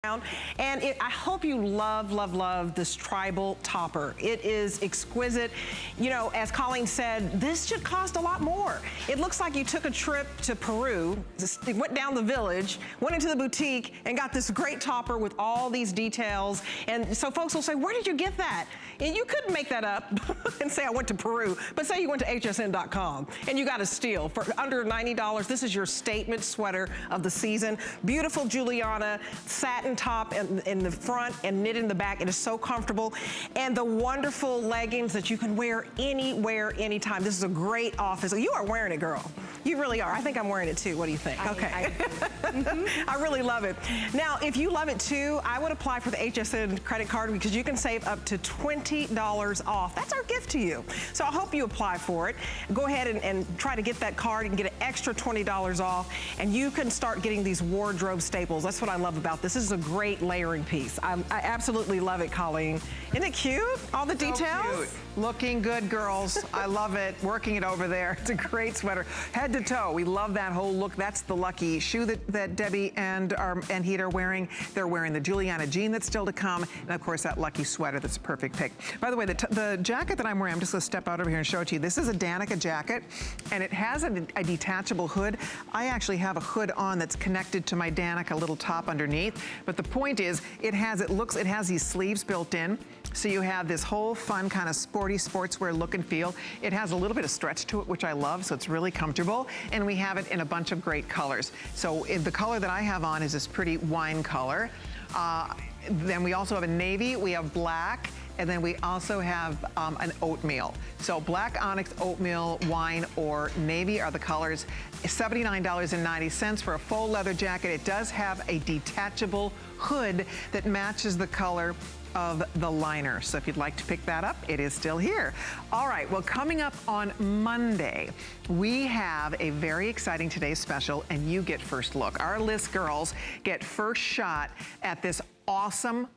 And I hope you love this tribal topper. It is exquisite. You know, as Colleen said, this should cost a lot more. It looks like you took a trip to Peru, went down the village, went into the boutique, and got this great topper with all these details. And so folks will say, where did you get that? And you couldn't make that up and say I went to Peru, but say you went to hsn.com and you got a steal for under $90. This is your statement sweater of the season. Beautiful Juliana satin top in the front and knit in the back. It is so comfortable. And the wonderful leggings that you can wear anywhere, anytime. This is a great office. You are wearing it, girl. You really are. I think I'm wearing it too. What do you think? Okay. I really love it. Now, if you love it too, I would apply for the HSN credit card because you can save up to $20 off. That's our gift to you. So I hope you apply for it. Go ahead and try to get that card and get an extra $20 off, and you can start getting these wardrobe staples. That's what I love about this. This is a great layering piece. I absolutely love it, Colleen. Isn't it cute? All the details? Cute. Looking good, girls. I love it. Working it over there. It's a great sweater. Head to toe. We love that whole look. That's the lucky shoe that Debbie and Heat are wearing. They're wearing the Juliana jean that's still to come. And of course, that lucky sweater that's a perfect pick. By the way, the jacket that I'm wearing, I'm just going to step out over here and show it to you. This is a Danica jacket, and it has a detachable hood. I actually have a hood on that's connected to my Danica little top underneath. But the point is, it has these sleeves built in. So you have this whole fun kind of sporty sportswear look and feel. It has a little bit of stretch to it, which I love, so it's really comfortable. And we have it in a bunch of great colors. So the color that I have on is this pretty wine color. Then we also have a navy, we have black, and then we also have an oatmeal. So black onyx, oatmeal, wine, or navy are the colors. $79.90 for a faux leather jacket. It does have a detachable hood that matches the color of the liner. So if you'd like to pick that up, it is still here. All right, well, coming up on Monday, we have a very exciting Today's Special, and you get first look. Our list girls get first shot at this awesome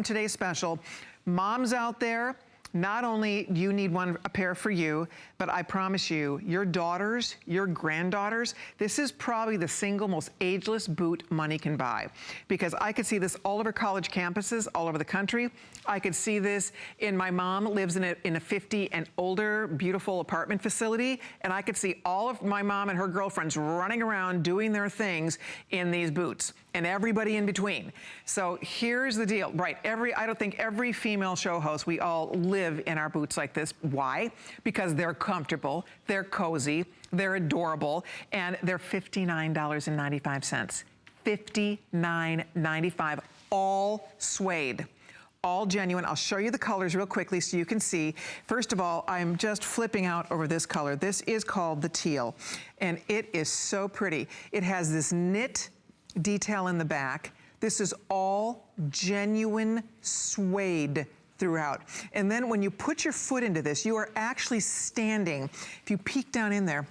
Today's Special. Moms out there, not only do you need a pair for you, but I promise you, your daughters, your granddaughters, this is probably the single most ageless boot money can buy. Because I could see this all over college campuses, all over the country. I could see this my mom lives in a 50 and older, beautiful apartment facility, and I could see all of my mom and her girlfriends running around doing their things in these boots, and everybody in between. So here's the deal, right? I don't think every female show host, we all live in our boots like this. Why? Because they're comfortable, they're cozy, they're adorable, and they're $59.95. $59.95, all suede. All genuine. I'll show you the colors real quickly so you can see. First of all, I'm just flipping out over this color. This is called the teal, and it is so pretty. It has this knit detail in the back. This is all genuine suede throughout. And then when you put your foot into this, you are actually standing, if you peek down in there,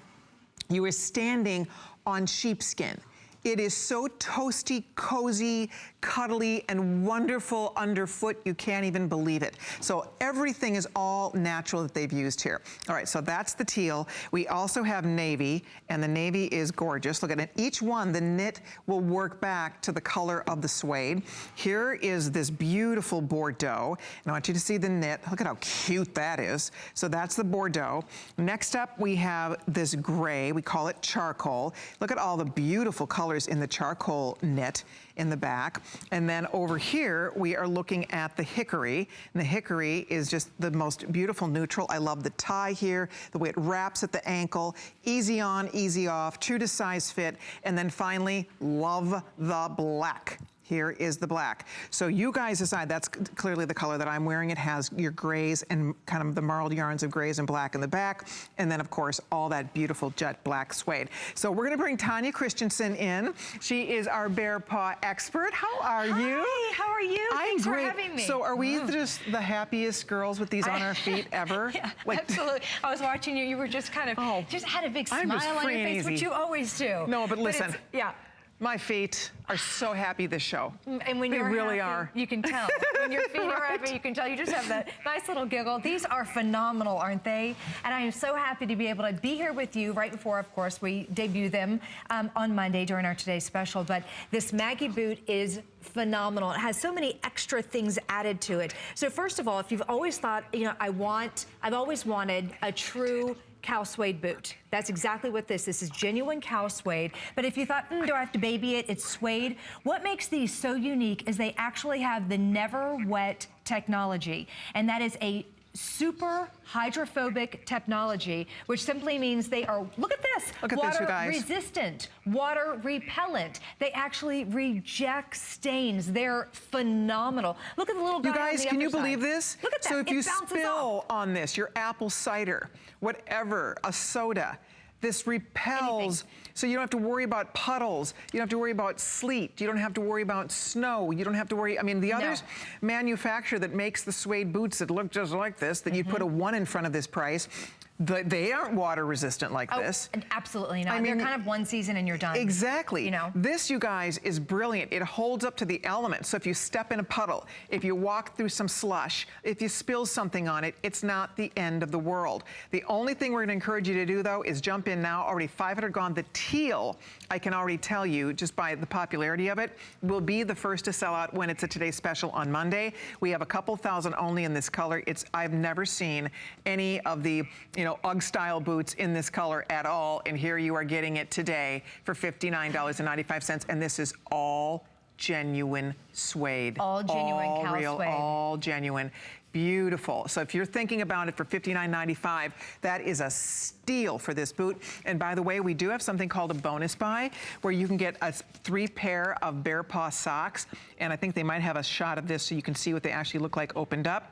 you are standing on sheepskin. It is so toasty, cozy, cuddly, and wonderful underfoot, you can't even believe it. So everything is all natural that they've used here. All right, so that's the teal. We also have navy, and the navy is gorgeous. Look at it. Each one, the knit will work back to the color of the suede. Here is this beautiful Bordeaux, and I want you to see the knit. Look at how cute that is. So that's the Bordeaux. Next up, we have this gray. We call it charcoal. Look at all the beautiful colors in the charcoal knit in the back. And then over here, we are looking at the hickory. And the hickory is just the most beautiful neutral. I love the tie here, the way it wraps at the ankle, easy on, easy off, true to size fit. And then finally, love the black. Here is the black. So you guys decide, that's clearly the color that I'm wearing. It has your grays and kind of the marled yarns of grays and black in the back. And then of course, all that beautiful jet black suede. So we're gonna bring Tanya Christensen in. She is our bear paw expert. How are you? Hi, how are you? I'm Thanks great. for having me. So are we just the happiest girls with these on our feet ever? Yeah, like, absolutely. I was watching you, you were just kind of, just had a big smile on your face, which you always do. No, but listen. Yeah. My feet are so happy this show. And when they you're really happy, are. you can tell. When your feet are happy, you can tell. You just have that nice little giggle. These are phenomenal, aren't they? And I am so happy to be able to be here with you right before, of course, we debut them on Monday during our Today Special. But this Maggie boot is phenomenal. It has so many extra things added to it. So first of all, if you've always thought, you know, I've always wanted a true cow suede boot. That's exactly what this is. This is genuine cow suede. But if you thought, do I have to baby it? It's suede. What makes these so unique is they actually have the never wet technology. And that is a super hydrophobic technology, which simply means they are, look at this, water resistant, water repellent. They actually reject stains. They're phenomenal. Look at the little guy on the You guys, can you underside. believe this? Look at that. So if you spill off on this, your apple cider, whatever, a soda, this repels, so you don't have to worry about puddles. You don't have to worry about sleet. You don't have to worry about snow. You don't have to worry, I mean, the other manufacturer that makes the suede boots that look just like this, that you'd put a 1 in front of this price, they aren't water resistant like this. Absolutely not. I mean, they're kind of one season and you're done. Exactly. You know? This, you guys, is brilliant. It holds up to the elements. So if you step in a puddle, if you walk through some slush, if you spill something on it, it's not the end of the world. The only thing we're going to encourage you to do, though, is jump in now. Already 500 gone. The teal, I can already tell you, just by the popularity of it, will be the first to sell out when it's a Today Special on Monday. We have a couple thousand only in this color. I've never seen any of the, UGG style boots in this color at all, and here you are getting it today for $59.95, and this is all genuine suede. All genuine all cow real, suede. all genuine. Beautiful. So if you're thinking about it for $59.95, that is a steal for this boot. And by the way, we do have something called a bonus buy, where you can get 3 pair of bare paw socks, and I think they might have a shot of this so you can see what they actually look like opened up.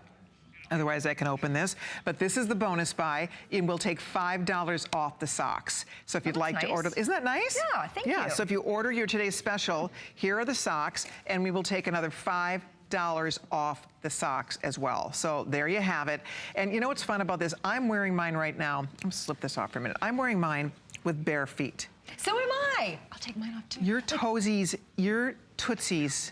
Otherwise, I can open this. But this is the bonus buy. It will take $5 off the socks. So if you'd like to order, isn't that nice? Yeah, thank you. Yeah, so if you order your Today's Special, here are the socks, and we will take another $5 off the socks as well. So there you have it. And you know what's fun about this? I'm wearing mine right now. I'm gonna slip this off for a minute. I'm wearing mine with bare feet. So am I. I'll take mine off too. Your toesies, your tootsies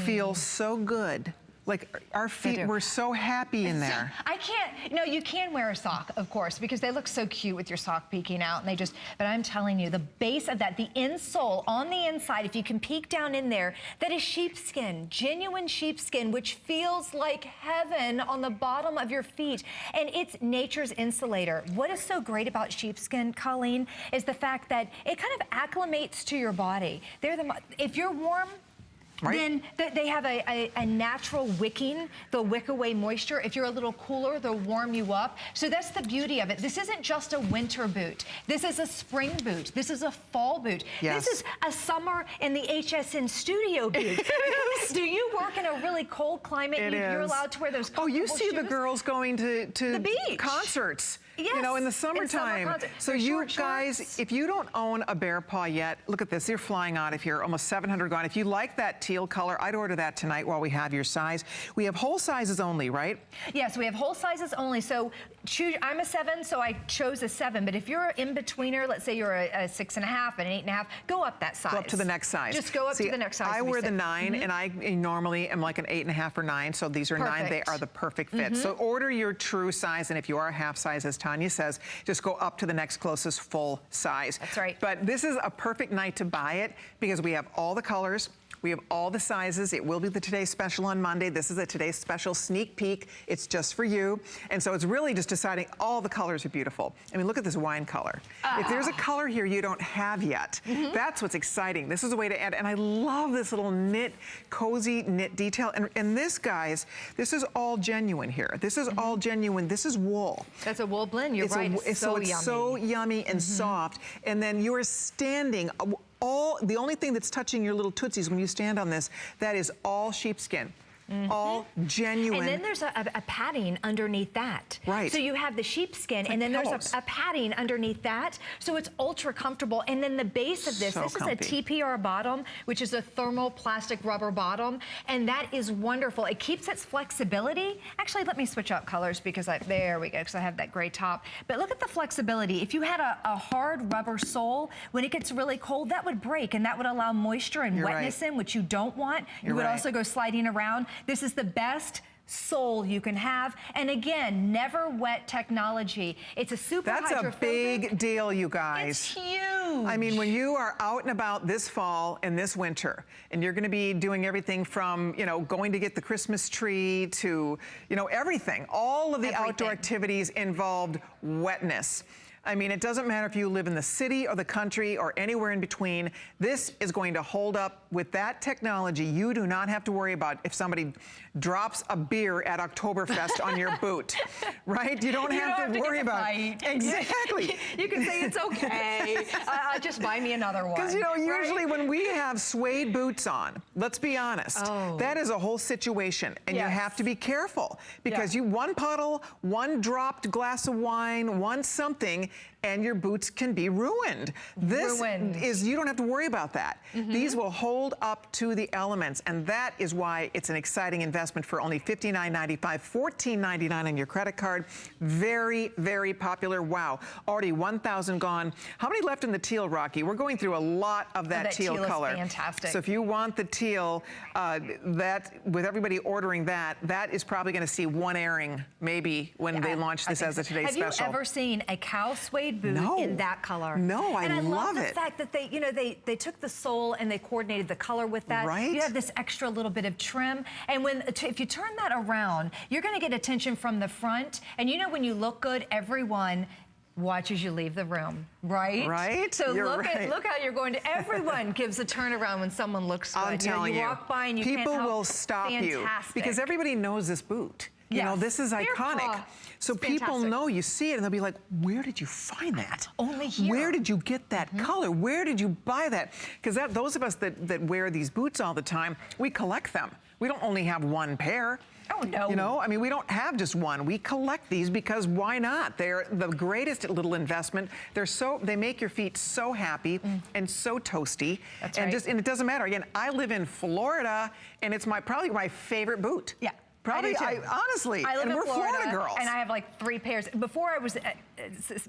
feel so good. Like our feet were so happy in there. I can't, you can wear a sock, of course, because they look so cute with your sock peeking out, and but I'm telling you, the base of that, the insole on the inside, if you can peek down in there, that is sheepskin, genuine sheepskin, which feels like heaven on the bottom of your feet. And it's nature's insulator. What is so great about sheepskin, Colleen, is the fact that it kind of acclimates to your body. If you're warm, then they have a natural wicking. They'll wick away moisture. If you're a little cooler, they'll warm you up. So that's the beauty of it. This isn't just a winter boot. This is a spring boot. This is a fall boot. Yes. This is a summer in the HSN studio boot. Do you work in a really cold climate? You're allowed to wear those comfortable you see shoes? the girls going to the beach. Concerts. Yes, in the summertime. So you guys, shorts. if you don't own a bare paw yet, look at this. They're flying out of here. Almost 700 gone. If you like that teal color, I'd order that tonight while we have your size. We have whole sizes only, right? Yes, we have whole sizes only. So I'm a 7, so I chose a 7. But if you're an in-betweener, let's say you're a 6.5, an 8.5, go up that size. Go up to the next size. Just go up to the next size. I wear the 9, and I normally am like an 8.5 or 9. So these are 9. They are the perfect fit. So order your true size, and if you are a half size, as Tanya says, just go up to the next closest full size. That's right. But this is a perfect night to buy it because we have all the colors. We have all the sizes. It will be the Today Special on Monday. This is a Today Special sneak peek. It's just for you. And so it's really just deciding all the colors are beautiful. I mean, look at this wine color. If there's a color here you don't have yet, that's what's exciting. This is a way to add, and I love this little knit, cozy knit detail. And this, guys, this is all genuine here. This is all genuine. This is wool. That's a wool blend. You're right. It's so yummy. It's so yummy and soft. And then you're standing, the only thing that's touching your little tootsies when you stand on this, that is all sheepskin. all genuine. And then there's a padding underneath that. Right. So you have the sheepskin, and then there's a padding underneath that. So it's ultra comfortable. And then the base of this, this is a TPR bottom, which is a thermal plastic rubber bottom. And that is wonderful. It keeps its flexibility. Actually, let me switch out colors because there we go, because I have that gray top. But look at the flexibility. If you had a hard rubber sole, when it gets really cold, that would break, and that would allow moisture and wetness in, which you don't want. You would also go sliding around. This is the best sole you can have. And again, never wet technology. It's a super hydrophobic. That's a big deal, you guys. It's huge. I mean, when you are out and about this fall and this winter, and you're going to be doing everything from, you know, going to get the Christmas tree to, you know, everything. All of the outdoor activities involved wetness. I mean, it doesn't matter if you live in the city or the country or anywhere in between. This is going to hold up with that technology. You do not have to worry about if somebody drops a beer at Oktoberfest on your boot, right? You don't have to worry about it. Exactly. You can say it's okay. Just buy me another one. Because, you know, usually when we have suede boots on, let's be honest, that is a whole situation. And you have to be careful because one puddle, one dropped glass of wine, one something, and your boots can be ruined. This is, you don't have to worry about that. These will hold up to the elements, and that is why it's an exciting investment for only $59.95, $14.99 on your credit card. Very, very popular. Wow, already 1,000 gone. How many left in the teal, Rocky? We're going through a lot of that teal color. Is fantastic. So if you want the teal, with everybody ordering that, that is probably going to see one airing, maybe, when they launch this as a today's special. Have you ever seen a cow suede boot in that color? No, I love it. And I love the fact that they, you know, they took the sole and they coordinated the color with that. Right. You have this extra little bit of trim, and if you turn that around, you're going to get attention from the front. And you know, when you look good, everyone watch as you leave the room, right? Right. So look how you're going to. Everyone gives a turnaround when someone looks good. I'm telling you, walk by and you people can't help. will stop you because everybody knows this boot. You know, this is iconic. So people know, you see it and they'll be like, where did you find that? Only here. Where did you get that color? Where did you buy that? Because those of us that wear these boots all the time, we collect them. We don't only have one pair. Oh, no. You know, I mean, we don't have just one. We collect these because why not? They're the greatest little investment. They make your feet so happy and so toasty. That's and right. and it doesn't matter. Again, I live in Florida and it's probably my favorite boot. Yeah. Probably, honestly, I live in we're Florida girls. And I have like 3 pairs. Before I was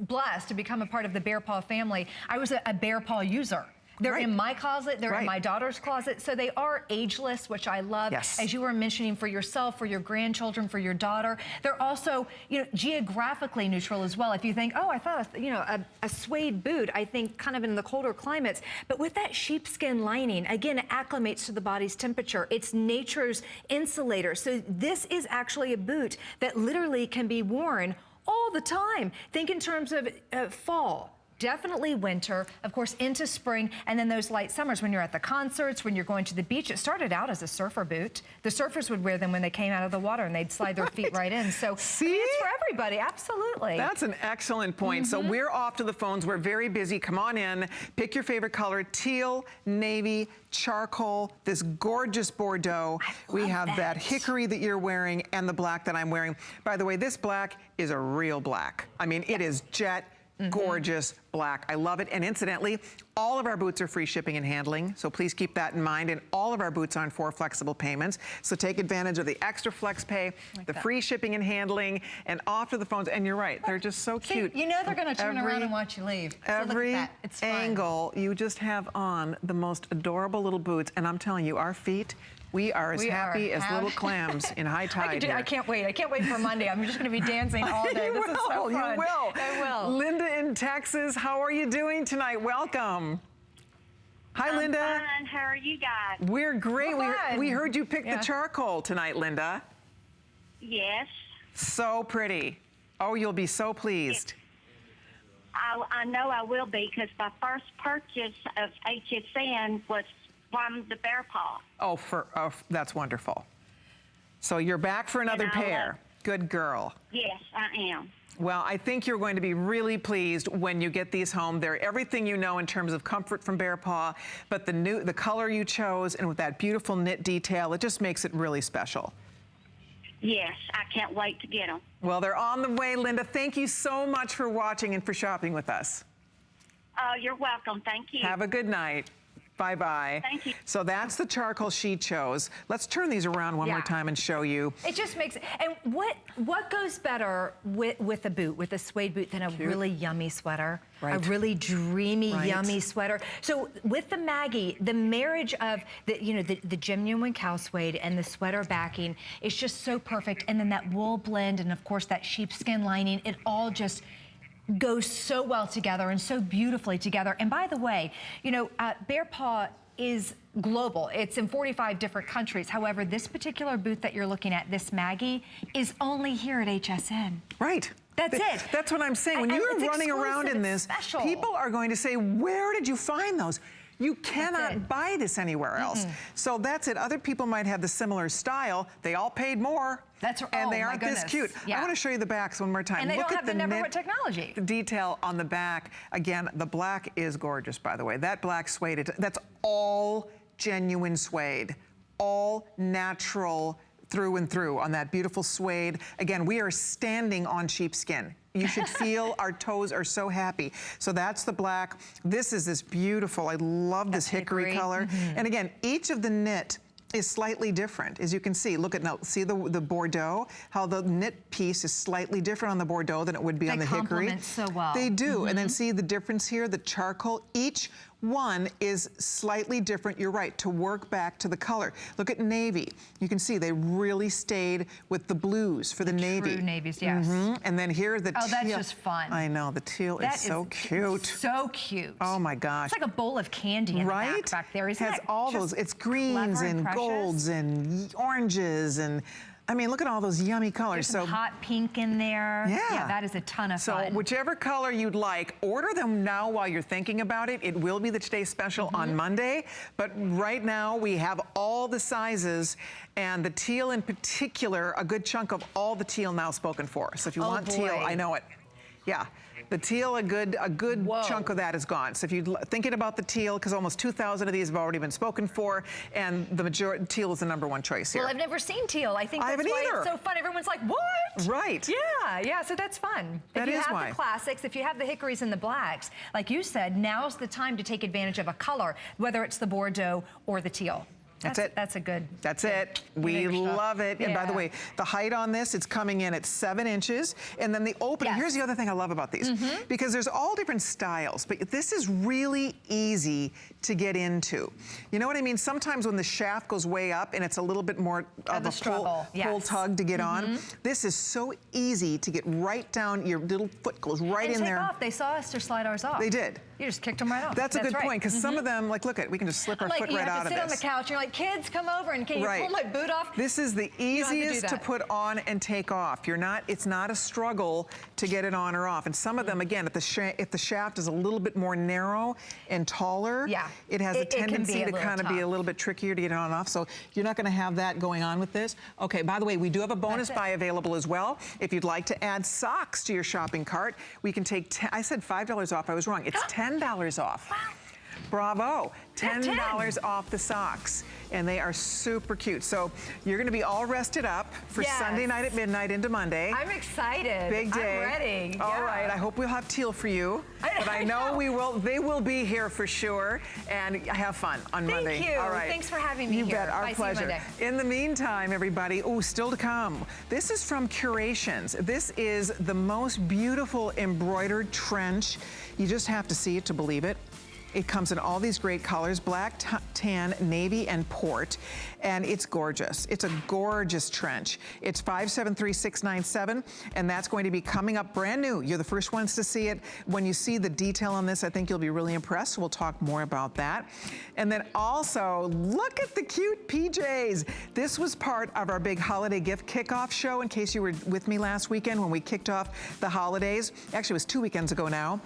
blessed to become a part of the Bear Paw family, I was a Bear Paw user. They're in my closet, they're in my daughter's closet, so they are ageless, which I love. Yes. As you were mentioning, for yourself, for your grandchildren, for your daughter. They're also, you know, geographically neutral as well. If you think, oh, I thought, you know, a suede boot, I think kind of in the colder climates, but with that sheepskin lining, again, it acclimates to the body's temperature. It's nature's insulator. So this is actually a boot that literally can be worn all the time. Think in terms of fall. Definitely winter, of course, into spring, and then those light summers when you're at the concerts, when you're going to the beach. It started out as a surfer boot. The surfers would wear them when they came out of the water and they'd slide their feet right in. So see? I mean, it's for everybody, absolutely. That's an excellent point. So we're off to the phones. We're very busy. Come on in. Pick your favorite color: teal, navy, charcoal, this gorgeous Bordeaux. We have that hickory that you're wearing and the black that I'm wearing. By the way, this black is a real black. I mean, it is jet gorgeous black. I love it. And incidentally, all of our boots are free shipping and handling, so please keep that in mind. And all of our boots are on 4 flexible payments. So take advantage of the extra flex pay, the free shipping and handling, and off to the phones. And you're right, they're just so cute. You know they're going to turn around and watch you leave. So Every look at that. It's fun. angle, you just have on the most adorable little boots. And I'm telling you, our feet, we are as happy as little clams in high tide. I can't wait. I can't wait for Monday. I'm just going to be dancing all day. This is so fun. You will. I will. Linda in Texas, how are you doing tonight? Welcome. Hi, Linda. I'm fine. How are you guys? We're great. We're we heard you pick the charcoal tonight, Linda. Yes. So pretty. Oh, you'll be so pleased. I know I will be, because my first purchase of HSN was from the Bear Paw. Oh, that's wonderful. So you're back for another pair. Good girl. Yes, I am. Well, I think you're going to be really pleased when you get these home. They're everything you know in terms of comfort from Bear Paw, but the color you chose and with that beautiful knit detail, it just makes it really special. Yes, I can't wait to get them. Well, they're on the way, Linda. Thank you so much for watching and for shopping with us. Oh, you're welcome. Thank you. Have a good night. Bye-bye. Thank you. So that's the charcoal she chose. Let's turn these around one more time and show you. It just makes it. And what goes better with a boot, with a suede boot, than a really yummy sweater? Right. A really dreamy, yummy sweater. So with the Maggie, the marriage of the genuine cow suede and the sweater backing is just so perfect. And then that wool blend and of course that sheepskin lining, it all just goes so well together and so beautifully together. And by the way, Bear Paw is global. It's in 45 different countries. However, this particular boot that you're looking at, this Maggie, is only here at HSN. Right. That's it. That's what I'm saying. When you're running around in this, special. People are going to say, where did you find those? You cannot buy this anywhere else. So that's it. Other people might have the similar style. They all paid more. That's right. And they aren't this cute. Yeah. I want to show you the backs one more time. And they Look don't at have the never what technology. The detail on the back. Again, the black is gorgeous, by the way. That black suede, that's all genuine suede. All natural through and through on that beautiful suede. Again, we are standing on sheepskin. You should feel our toes are so happy. So that's the black. This is this beautiful, I love this hickory color. And again, each of the knit is slightly different. As you can see, look at now, see the Bordeaux, how the knit piece is slightly different on the Bordeaux than it would be on the hickory. They complement so well. They do, and then see the difference here, the charcoal. Each one is slightly different, you're right, to work back to the color. Look at navy. You can see they really stayed with the blues for the navy. True navies, yes. And then here the teal. Oh, that's just fun. I know, the teal is so cute. So cute. Oh my gosh. It's like a bowl of candy in the back there. Isn't Has that all just those, it's greens and golds and oranges and I mean, look at all those yummy colors. There's some hot pink in there. Yeah, that is a ton of fun. So whichever color you'd like, order them now while you're thinking about it. It will be the Today Special on Monday, but right now we have all the sizes and the teal in particular, a good chunk of all the teal now spoken for. So if you want teal, I know it. Yeah. The teal, a good chunk of that is gone. So if you're thinking about the teal, because almost 2,000 of these have already been spoken for, and the majority, teal is the #1 choice here. Well, I've never seen teal. I think that's why it's so fun. Everyone's like, what? Right. Yeah, so that's fun. That is why. If you have the classics, if you have the hickories and the blacks, like you said, now's the time to take advantage of a color, whether it's the Bordeaux or the teal. That's it. That's a good. That's it. We love it. And by the way, the height on this, it's coming in at 7 inches. And then the opening, here's the other thing I love about these. Because there's all different styles, but this is really easy to get into. You know what I mean? Sometimes when the shaft goes way up and it's a little bit more of a pull tug to get on, this is so easy to get right down. Your little foot goes right in there. Off. They saw us to slide ours off. They did. You just kicked them right off. That's a good point, because some of them, like, look at, we can just slip our foot right out of this. You have to sit on the couch, you're like, kids, come over, and can you pull my boot off? This is the easiest to put on and take off. It's not a struggle to get it on or off. And some of them, again, if the shaft is a little bit more narrow and taller, it has a tendency to kind of be a little bit trickier to get it on and off. So you're not going to have that going on with this. Okay, by the way, we do have a bonus buy available as well. If you'd like to add socks to your shopping cart, we can take, I said $5 off, I was wrong. It's $10 off. Wow. Bravo. $10 off the socks. And they are super cute. So you're going to be all rested up for Sunday night at midnight into Monday. I'm excited. Big day. I'm ready. All right. I hope we'll have teal for you. But I know we will. They will be here for sure. And have fun on Monday. Thank you. All right. Thanks for having me here. You bet. Our pleasure. In the meantime, everybody, still to come. This is from Curations. This is the most beautiful embroidered trench. You just have to see it to believe it. It comes in all these great colors, black, tan, navy, and port, and it's gorgeous. It's a gorgeous trench. It's 573697, and that's going to be coming up brand new. You're the first ones to see it. When you see the detail on this, I think you'll be really impressed. We'll talk more about that. And then also, look at the cute PJs. This was part of our big holiday gift kickoff show, in case you were with me last weekend when we kicked off the holidays. Actually, it was 2 weekends ago now.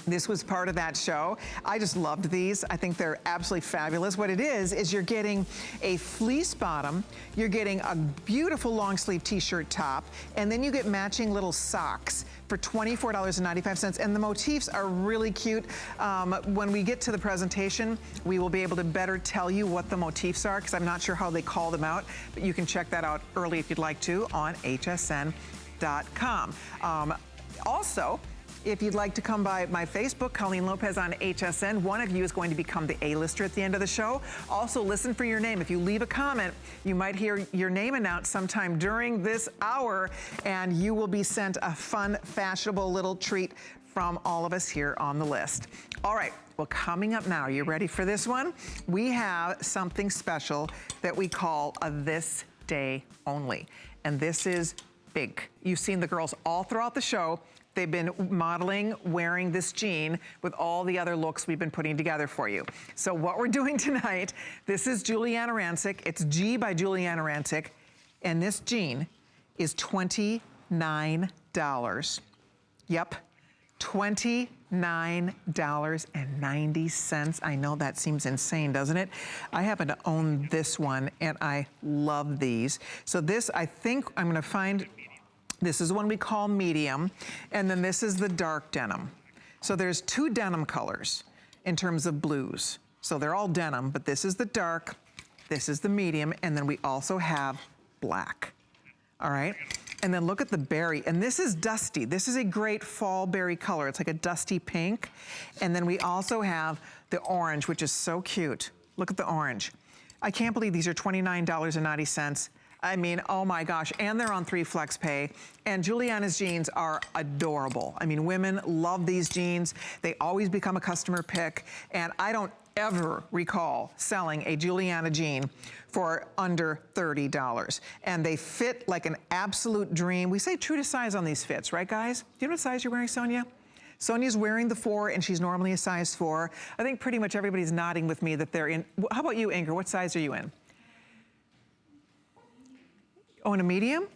This was part of that show. I just loved these. I think they're absolutely fabulous. What it is you're getting a fleece bottom, you're getting a beautiful long sleeve t-shirt top, and then you get matching little socks for $24.95. And the motifs are really cute. When we get to the presentation, we will be able to better tell you what the motifs are, because I'm not sure how they call them out, but you can check that out early if you'd like to on hsn.com. Also, if you'd like to come by my Facebook, Colleen Lopez on HSN, one of you is going to become the A-lister at the end of the show. Also, listen for your name. If you leave a comment, you might hear your name announced sometime during this hour, and you will be sent a fun, fashionable little treat from all of us here on the list. All right, well, coming up now, you ready for this one? We have something special that we call a This Day Only, and this is big. You've seen the girls all throughout the show. They've been modeling, wearing this jean with all the other looks we've been putting together for you. So what we're doing tonight, this is Juliana Rancic. It's G by Juliana Rancic. And this jean is $29. Yep, $29.90. I know that seems insane, doesn't it? I happen to own this one, and I love these. So this, I think I'm gonna find, this is one we call medium, and then this is the dark denim. So there's two denim colors in terms of blues. So they're all denim, but this is the dark, this is the medium, and then we also have black, all right? And then look at the berry, and this is dusty. This is a great fall berry color. It's like a dusty pink. And then we also have the orange, which is so cute. Look at the orange. I can't believe these are $29.90. I mean, oh my gosh, and they're on 3 flex pay. And Juliana's jeans are adorable. I mean, women love these jeans. They always become a customer pick, and I don't ever recall selling a Juliana jean for under $30. And they fit like an absolute dream. We say true to size on these fits, right guys? Do you know what size you're wearing, Sonia? Sonia's wearing the 4, and she's normally a size 4. I think pretty much everybody's nodding with me that they're in. How about you, Inger? What size are you in? Oh, in a medium?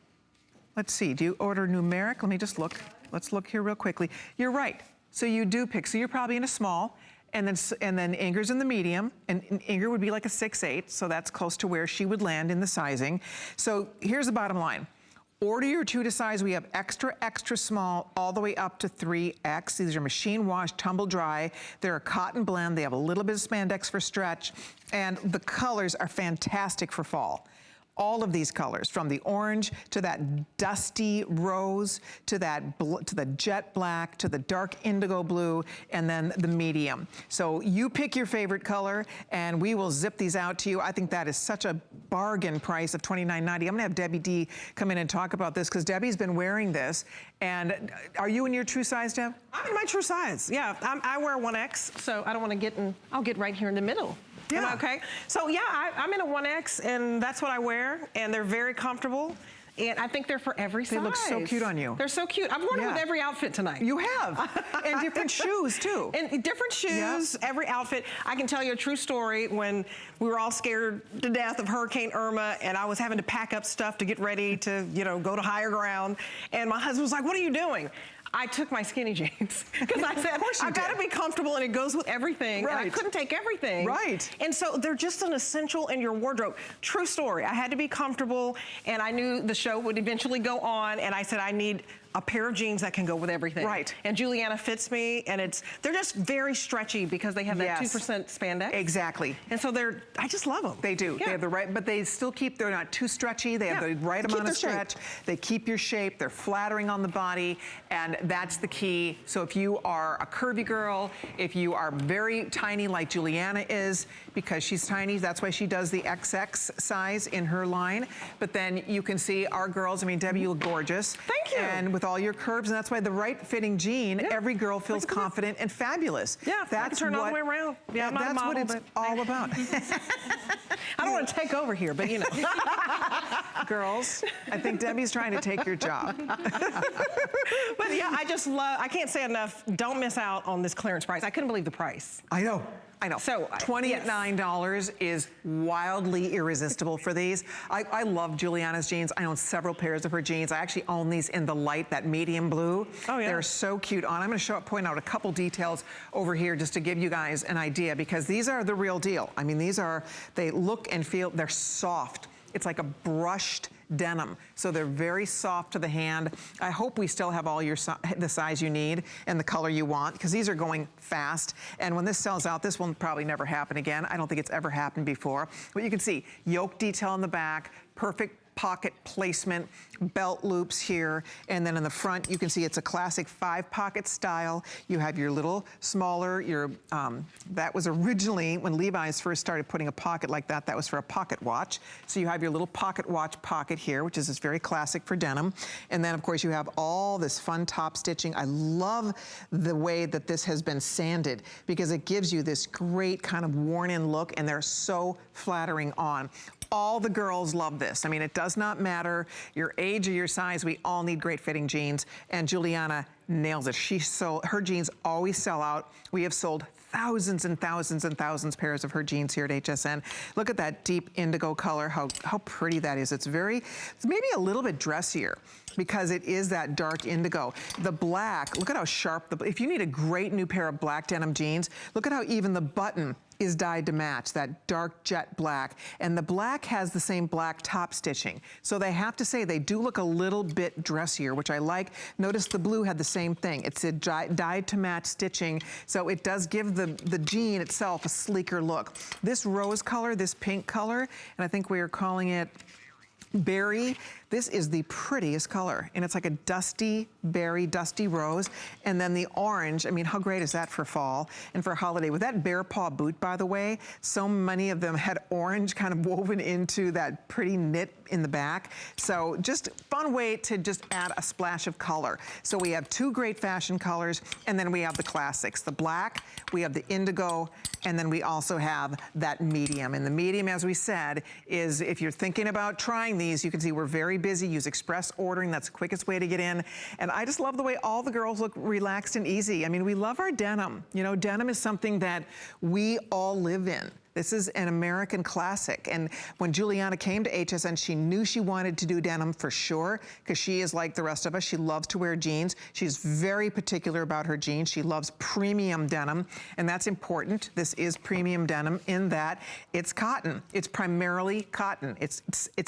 Let's see, do you order numeric? Let me just look. Let's look here real quickly. You're right, so you do pick. So you're probably in a small, and then Inger's in the medium, and Inger would be like a 6'8", so that's close to where she would land in the sizing. So here's the bottom line. Order your 2 to size. We have extra, extra small, all the way up to 3X. These are machine wash, tumble dry. They're a cotton blend. They have a little bit of spandex for stretch, and the colors are fantastic for fall. All of these colors, from the orange to that dusty rose to the jet black to the dark indigo blue, and then the medium. So you pick your favorite color, and we will zip these out to you. I think that is such a bargain price of $29.90. I'm gonna have Debbie D come in and talk about this, because Debbie's been wearing this. And are you in your true size, Deb? I'm in my true size, yeah. I wear 1X, so I don't want to get in, I'll get right here in the middle. Yeah. Am I okay? So yeah, I'm in a 1X, and that's what I wear, and they're very comfortable. And I think they're for every size. They look so cute on you. They're so cute. I've worn them with every outfit tonight. You have. And different shoes, too. And different shoes, every outfit. I can tell you a true story when we were all scared to death of Hurricane Irma, and I was having to pack up stuff to get ready to, you know, go to higher ground. And my husband was like, "What are you doing?" I took my skinny jeans because I said, I've got to be comfortable, and it goes with everything. Right. And I couldn't take everything. Right. And so they're just an essential in your wardrobe. True story. I had to be comfortable, and I knew the show would eventually go on, and I said, I need a pair of jeans that can go with everything. Right. And Juliana fits me, and they're just very stretchy because they have that 2% spandex. Exactly. And so I just love them. They do. Yeah. They have the right, but they still they're not too stretchy. They have the right amount of stretch. They keep your shape. They're flattering on the body, and that's the key. So if you are a curvy girl, if you are very tiny like Juliana is, because she's tiny, that's why she does the XX size in her line. But then you can see our girls, I mean, Debbie, you look gorgeous. Thank you. And with all your curves, and that's why the right fitting jean, every girl feels confident and fabulous. Yeah, that's I can turn all the way around. Yeah, that's model, what it's all about. I don't want to take over here, but you know. Girls, I think Debbie's trying to take your job. But yeah, I can't say enough, don't miss out on this clearance price. I couldn't believe the price. I know. I know. So, $29 is wildly irresistible for these. I love Giuliana's jeans. I own several pairs of her jeans. I actually own these in the light, that medium blue. Oh, yeah. They're so cute on. I'm gonna point out a couple details over here just to give you guys an idea, because these are the real deal. I mean, they look and feel, they're soft. It's like a brushed denim, so they're very soft to the hand. I hope we still have all the size you need and the color you want, because these are going fast. And when this sells out, this will probably never happen again. I don't think it's ever happened before. But you can see yoke detail in the back, perfect pocket placement, belt loops here, and then in the front, you can see it's a classic 5-pocket style. You have your little smaller, that was originally, when Levi's first started putting a pocket like that, that was for a pocket watch. So you have your little pocket watch pocket here, which is just very classic for denim. And then, of course, you have all this fun top stitching. I love the way that this has been sanded, because it gives you this great kind of worn-in look, and they're so flattering on. All the girls love this. I mean, it does not matter your age or your size. We all need great fitting jeans, and Giuliana nails it. Her jeans always sell out. We have sold thousands and thousands and thousands pairs of her jeans here at HSN. Look at that deep indigo color, how pretty that is. It's maybe a little bit dressier, because it is that dark indigo. The black, look at how sharp, if you need a great new pair of black denim jeans, look at how even the button is dyed to match, that dark jet black. And the black has the same black top stitching. So they have to say they do look a little bit dressier, which I like. Notice the blue had the same thing. It's a dyed to match stitching. So it does give the jean itself a sleeker look. This rose color, this pink color, and I think we are calling it berry. This is the prettiest color, and it's like a dusty berry, dusty rose. And then the orange, I mean, how great is that for fall and for holiday? With that bear paw boot, by the way, so many of them had orange kind of woven into that pretty knit in the back. So just fun way to just add a splash of color. So we have 2 great fashion colors, and then we have the classics, the black, we have the indigo, and then we also have that medium. And the medium, as we said, is if you're thinking about trying these, you can see we're very busy. Use express ordering. That's the quickest way to get in. And I just love the way all the girls look relaxed and easy. I mean, we love our denim. You know, denim is something that we all live in. This is an American classic. And when Giuliana came to HSN, she knew she wanted to do denim for sure, because she is like the rest of us. She loves to wear jeans. She's very particular about her jeans. She loves premium denim, and that's important. This is premium denim in that it's cotton. It's primarily cotton. It's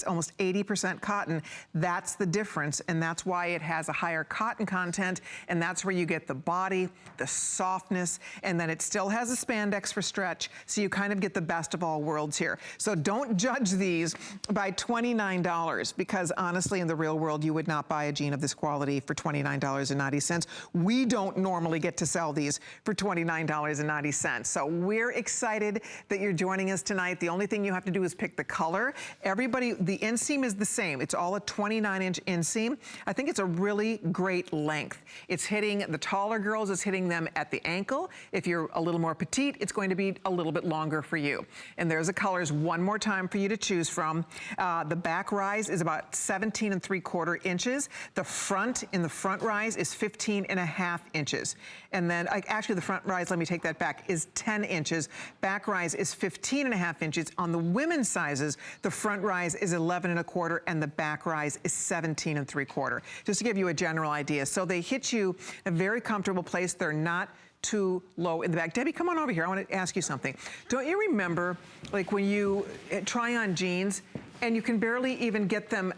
almost 80% cotton. That's the difference, and that's why it has a higher cotton content, and that's where you get the body, the softness, and then it still has a spandex for stretch, so you kind of get the best of all worlds here. So don't judge these by $29, because honestly, in the real world, you would not buy a jean of this quality for $29.90. We don't normally get to sell these for $29.90. So we're excited that you're joining us tonight. The only thing you have to do is pick the color. Everybody, the inseam is the same. It's all a 29-inch inseam. I think it's a really great length. It's hitting the taller girls, it's hitting them at the ankle. If you're a little more petite, it's going to be a little bit longer for you. And there's the colors one more time for you to choose from. The back rise is about 17 3/4 inches. The front, in the front rise, is 15 1/2 inches. And then, actually the front rise, let me take that back, is 10 inches. Back rise is 15 1/2 inches. On the women's sizes, the front rise is 11 1/4 and the back rise is 17 3/4. Just to give you a general idea. So they hit you in a very comfortable place. They're not too low in the back. Debbie, come on over here. I want to ask you something. Don't you remember, like, when you try on jeans and you can barely even get them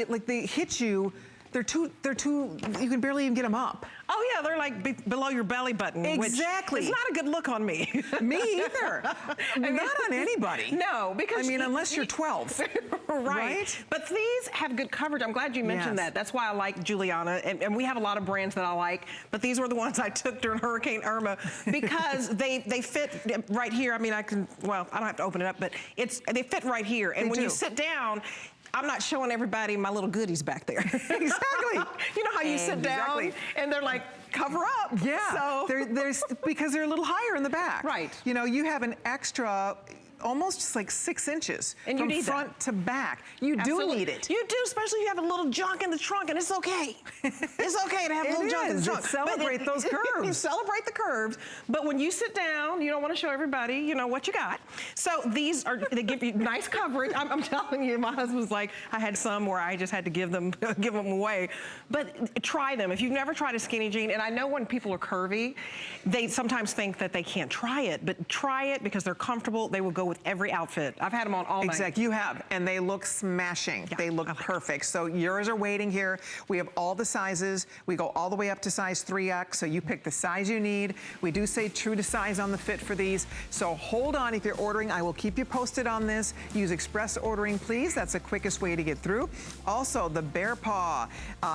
like they hit you, they're too, you can barely even get them up. Oh yeah, they're like below your belly button. Exactly. Which is not a good look on me. Me either. Not on anybody. No, because I mean, unless you're 12. Right. But these have good coverage. I'm glad you mentioned that. That's why I like Giuliana, and we have a lot of brands that I like, but these were the ones I took during Hurricane Irma, because they fit right here. I mean, I don't have to open it up, but they fit right here. And when you sit down, I'm not showing everybody my little goodies back there. Exactly. You know how you sit down and they're like, cover up. Yeah. So there's because they're a little higher in the back. Right. You know, you have an extra almost like 6 inches And you from need front to back. You Absolutely. do need it. You do, especially if you have a little junk in the trunk, and it's okay. It's okay to have a little junk in the trunk. Celebrate those curves. You celebrate the curves, but when you sit down, you don't want to show everybody, you know, what you got. So these are, they give you nice coverage. I'm telling you, my husband's like, I had some where I just had to give them away. But try them. If you've never tried a skinny jean, and I know when people are curvy, they sometimes think that they can't try it, but try it because they're comfortable. They will go with every outfit. I've had them on all night. Exactly, you have, and they look smashing. Yeah. They look perfect. So yours are waiting here. We have all the sizes. We go all the way up to size 3X, so you pick the size you need. We do say true to size on the fit for these. So hold on if you're ordering. I will keep you posted on this. Use express ordering, please. That's the quickest way to get through. Also, the Bear Paw.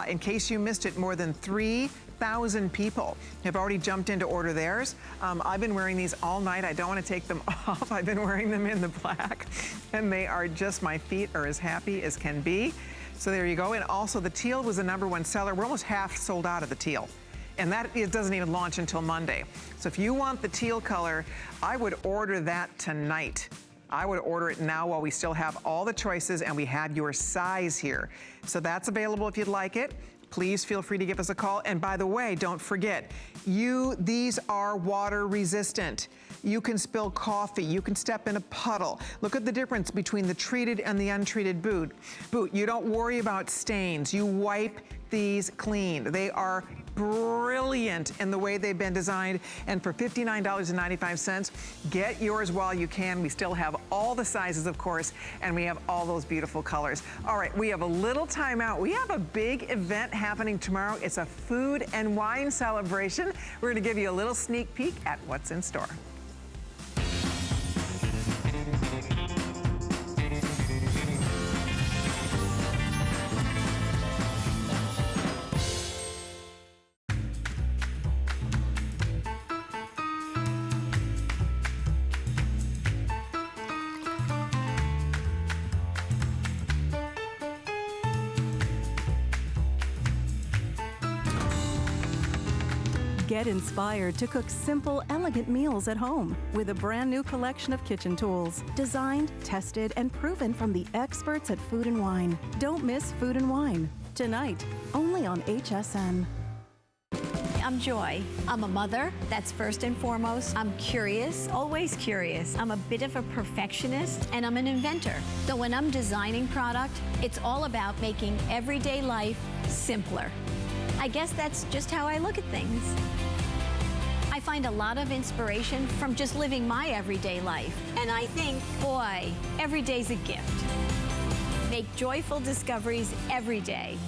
In case you missed it, more than 3,000 people have already jumped in to order theirs. I've been wearing these all night. I don't want to take them off. I've been wearing them in the black, and they are just, my feet are as happy as can be. So there you go. And also the teal was the #1 seller. We're almost half sold out of the teal. And that it doesn't even launch until Monday. So if you want the teal color, I would order that tonight. I would order it now while we still have all the choices and we had your size here. So that's available if you'd like it. Please feel free to give us a call. And by the way, don't forget, these are water resistant. You can spill coffee, you can step in a puddle. Look at the difference between the treated and the untreated boot. You don't worry about stains. You wipe these clean. They are brilliant in the way they've been designed. And for $59.95, get yours while you can. We still have all the sizes, of course, and we have all those beautiful colors. All right, we have a little time out. We have a big event happening tomorrow. It's a food and wine celebration. We're gonna give you a little sneak peek at what's in store. Get inspired to cook simple, elegant meals at home with a brand new collection of kitchen tools, designed, tested, and proven from the experts at Food and Wine. Don't miss Food and Wine, tonight, only on HSN. I'm Joy. I'm a mother, that's first and foremost. I'm curious, always curious. I'm a bit of a perfectionist, and I'm an inventor. So when I'm designing product, it's all about making everyday life simpler. I guess that's just how I look at things. I find a lot of inspiration from just living my everyday life. And I think, boy, every day's a gift. Make joyful discoveries every day.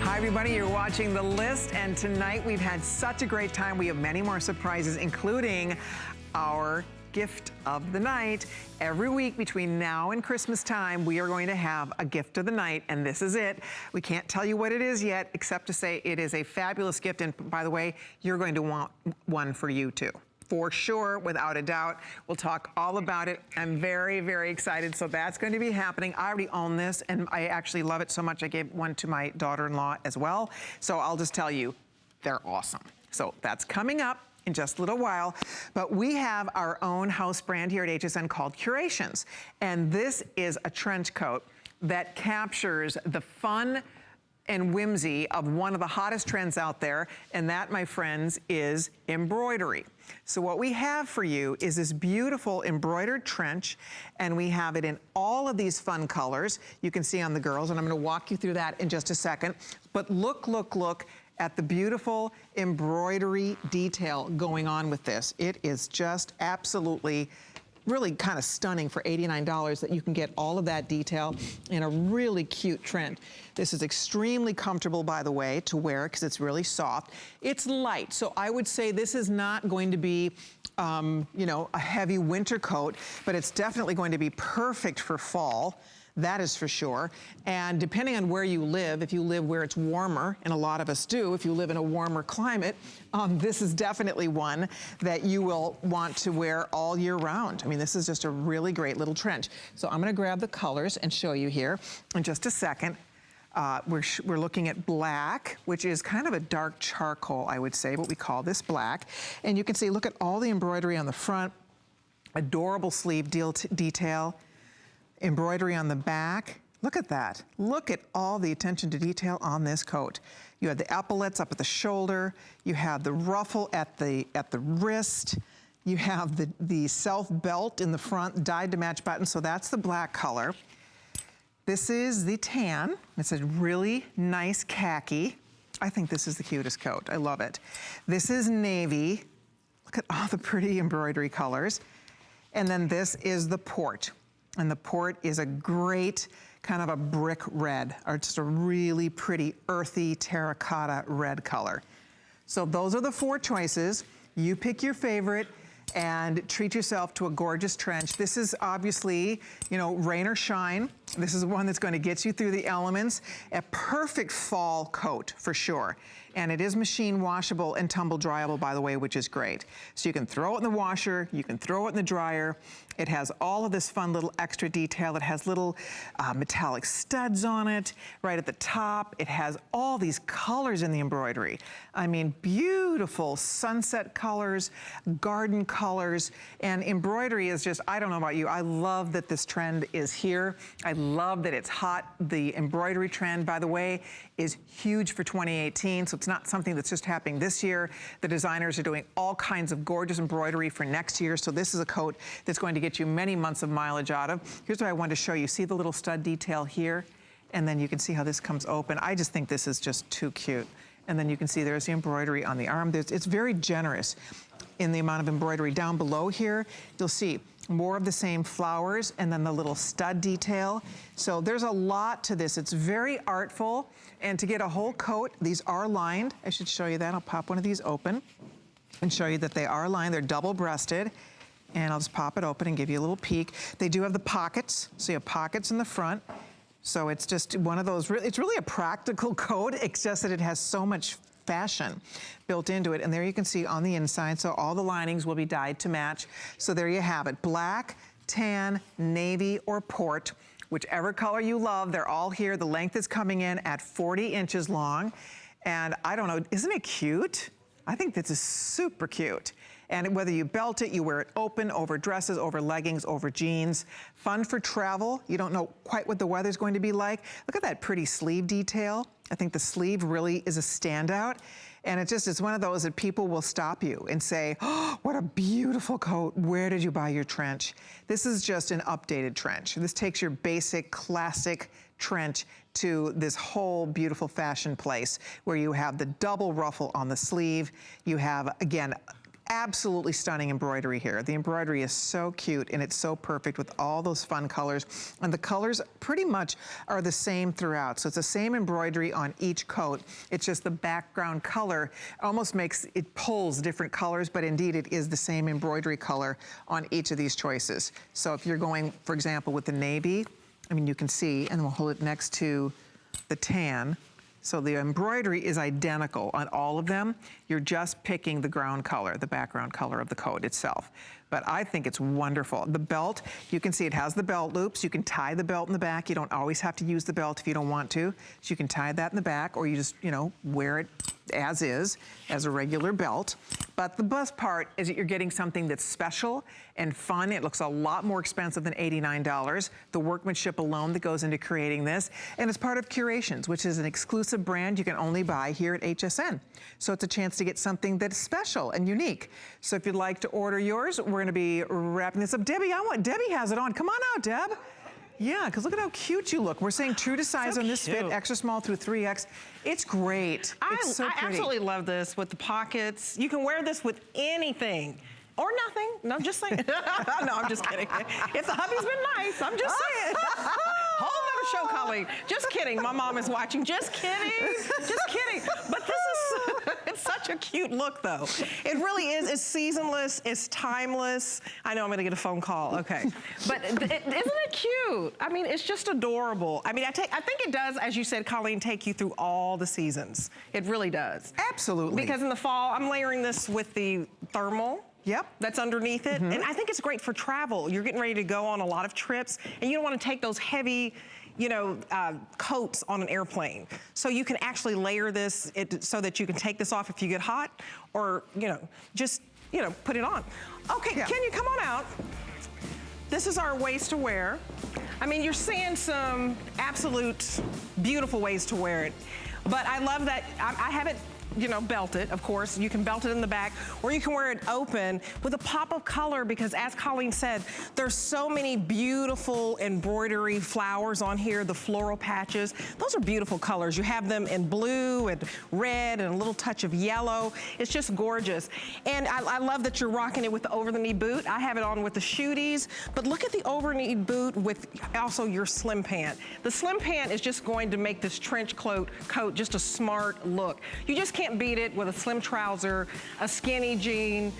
Hi everybody, you're watching The List, and tonight we've had such a great time. We have many more surprises, including our gift of the night. Every week between now and Christmas time, we are going to have a gift of the night, and this is it. We can't tell you what it is yet, except to say it is a fabulous gift, and by the way, you're going to want one for you too. For sure, without a doubt. We'll talk all about it. I'm very, very excited. So that's going to be happening. I already own this, and I actually love it so much I gave one to my daughter-in-law as well. So I'll just tell you, they're awesome. So that's coming up in just a little while. But we have our own house brand here at HSN called Curations. And this is a trench coat that captures the fun and whimsy of one of the hottest trends out there, and that, my friends, is embroidery. So what we have for you is this beautiful embroidered trench, and we have it in all of these fun colors you can see on the girls, and I'm gonna walk you through that in just a second. But look at the beautiful embroidery detail going on with this. It is just absolutely really kind of stunning for $89 that you can get all of that detail in a really cute trend. This is extremely comfortable, by the way, to wear because it's really soft. It's light, so I would say this is not going to be you know, a heavy winter coat, but it's definitely going to be perfect for fall. That is for sure. And depending on where you live, if you live where it's warmer, and a lot of us do, if you live in a warmer climate, this is definitely one that you will want to wear all year round. I mean, this is just a really great little trench. So I'm gonna grab the colors and show you here in just a second. We're looking at black, which is kind of a dark charcoal, I would say, but we call this black. And you can see, look at all the embroidery on the front, adorable sleeve detail, embroidery on the back. Look at that. Look at all the attention to detail on this coat. You have the epaulets up at the shoulder. You have the ruffle at the wrist. You have the self belt in the front, dyed to match button. So that's the black color. This is the tan. It's a really nice khaki. I think this is the cutest coat. I love it. This is navy. Look at all the pretty embroidery colors. And then this is the port. And the port is a great kind of a brick red, or just a really pretty earthy terracotta red color. So those are the 4 choices. You pick your favorite and treat yourself to a gorgeous trench. This is obviously, you know, rain or shine. This is one that's going to get you through the elements. A perfect fall coat for sure. And it is machine washable and tumble dryable, by the way, which is great. So you can throw it in the washer, you can throw it in the dryer. It has all of this fun little extra detail. It has little metallic studs on it right at the top. It has all these colors in the embroidery. I mean, beautiful sunset colors, garden colors, and embroidery is just, I don't know about you, I love that this trend is here. I love that it's hot. The embroidery trend, by the way, is huge for 2018, so it's not something that's just happening this year. The designers are doing all kinds of gorgeous embroidery for next year, so this is a coat that's going to get you many months of mileage out of. Here's what I wanted to show you. See the little stud detail here? And then you can see how this comes open. I just think this is just too cute. And then you can see there's the embroidery on the arm. It's very generous in the amount of embroidery. Down below here, you'll see more of the same flowers and then the little stud detail. So there's a lot to this. It's very artful. And to get a whole coat, these are lined. I should show you that. I'll pop one of these open and show you that they are lined. They're double-breasted. And I'll just pop it open and give you a little peek. They do have the pockets. So you have pockets in the front. So it's just one of those, it's really a practical coat, it's just that it has so much fashion built into it. And there you can see on the inside, so all the linings will be dyed to match. So there you have it, black, tan, navy, or port. Whichever color you love, they're all here. The length is coming in at 40 inches long. And I don't know, isn't it cute? I think this is super cute. And whether you belt it, you wear it open, over dresses, over leggings, over jeans. Fun for travel. You don't know quite what the weather's going to be like. Look at that pretty sleeve detail. I think the sleeve really is a standout. And it's one of those that people will stop you and say, oh, what a beautiful coat. Where did you buy your trench? This is just an updated trench. This takes your basic, classic trench to this whole beautiful fashion place where you have the double ruffle on the sleeve. You have, again, absolutely stunning embroidery here. The embroidery is so cute and it's so perfect with all those fun colors. And the colors pretty much are the same throughout. So it's the same embroidery on each coat. It's just the background color almost makes, it pulls different colors, but indeed it is the same embroidery color on each of these choices. So if you're going, for example, with the navy, I mean, you can see, and we'll hold it next to the tan. So the embroidery is identical on all of them. You're just picking the ground color, the background color of the coat itself. But I think it's wonderful. The belt, you can see it has the belt loops. You can tie the belt in the back. You don't always have to use the belt if you don't want to. So you can tie that in the back, or you just, you know, wear it as is, as a regular belt. But the best part is that you're getting something that's special and fun. It looks a lot more expensive than $89. The workmanship alone that goes into creating this. And it's part of Curations, which is an exclusive brand you can only buy here at HSN. So it's a chance to get something that's special and unique. So if you'd like to order yours, we're gonna be wrapping this up. Debbie, Debbie has it on. Come on out, Deb. Yeah, because look at how cute you look. We're saying true to size on this fit, extra small through 3X. It's great. It's so pretty. I absolutely love this with the pockets. You can wear this with anything. Or nothing. No, I'm just saying. No, I'm just kidding. If the hubby's been nice, I'm just saying. Whole nother show, Colleen. Just kidding. My mom is watching. Just kidding. Just kidding. But this is, it's such such a cute look, though. It really is. It's seasonless. It's timeless. I know I'm going to get a phone call. Okay. But isn't it cute? I mean, it's just adorable. I mean, I think it does, as you said, Colleen, take you through all the seasons. It really does. Absolutely. Because in the fall, I'm layering this with the thermal. Yep. That's underneath it. And I think it's great for travel. You're getting ready to go on a lot of trips, and you don't want to take those heavy, you know, coats on an airplane. So you can actually layer this so that you can take this off if you get hot, or, you know, just, you know, put it on. Okay, Ken, you come on out. This is our ways to wear. I mean, you're seeing some absolute beautiful ways to wear it. But I love that I have it, you know, belted, of course. You can belt it in the back, or you can wear it open with a pop of color, because as Colleen said, there's so many beautiful embroidery flowers on here, the floral patches. Those are beautiful colors. You have them in blue and red and a little touch of yellow. It's just gorgeous. And I love that you're rocking it with the over-the-knee boot. I have it on with the shooties, but look at the over-knee boot with also your slim pant. The slim pant is just going to make this trench coat just a smart look. You just can't beat it with a slim trouser, a skinny jean,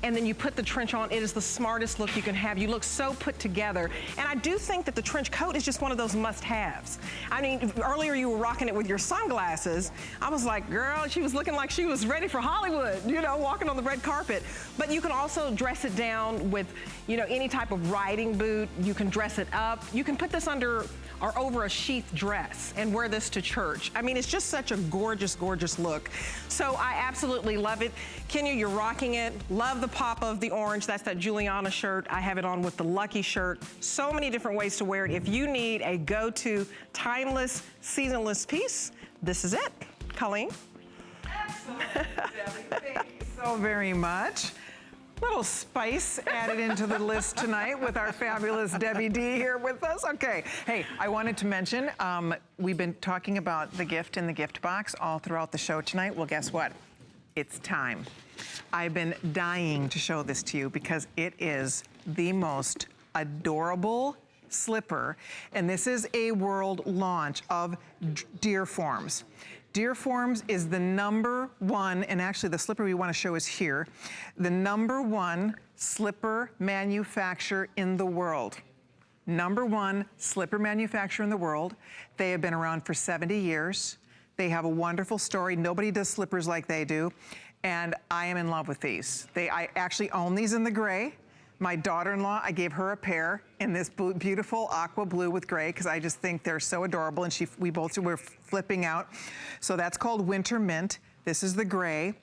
and then you put the trench on. It is the smartest look you can have. You look so put together. And I do think that the trench coat is just one of those must-haves. I mean, earlier you were rocking it with your sunglasses. I was like, girl, she was looking like she was ready for Hollywood, you know, walking on the red carpet. But you can also dress it down with, you know, any type of riding boot. You can dress it up. You can put this under or over a sheath dress and wear this to church. I mean, it's just such a gorgeous, gorgeous look. So I absolutely love it. Kenya, you're rocking it. Love the pop of the orange. That's that Juliana shirt. I have it on with the Lucky shirt. So many different ways to wear it. If you need a go-to timeless, seasonless piece, this is it. Colleen? Excellent, Debbie. Thank you so very much. Little spice added into the list tonight with our fabulous Debbie D here with us. Okay, hey, I wanted to mention, we've been talking about the gift in the gift box all throughout the show tonight. Well, guess what? It's time. I've been dying to show this to you because it is the most adorable slipper, and this is a world launch of Deerforms. Deerforms is the #1, and actually the slipper we want to show is here, the #1 slipper manufacturer in the world. #1 slipper manufacturer in the world. They have been around for 70 years. They have a wonderful story. Nobody does slippers like they do, and I am in love with these. I actually own these in the gray. My daughter-in-law, I gave her a pair in this beautiful aqua blue with gray because I just think they're so adorable, and we both were flipping out. So that's called Winter Mint. This is the gray.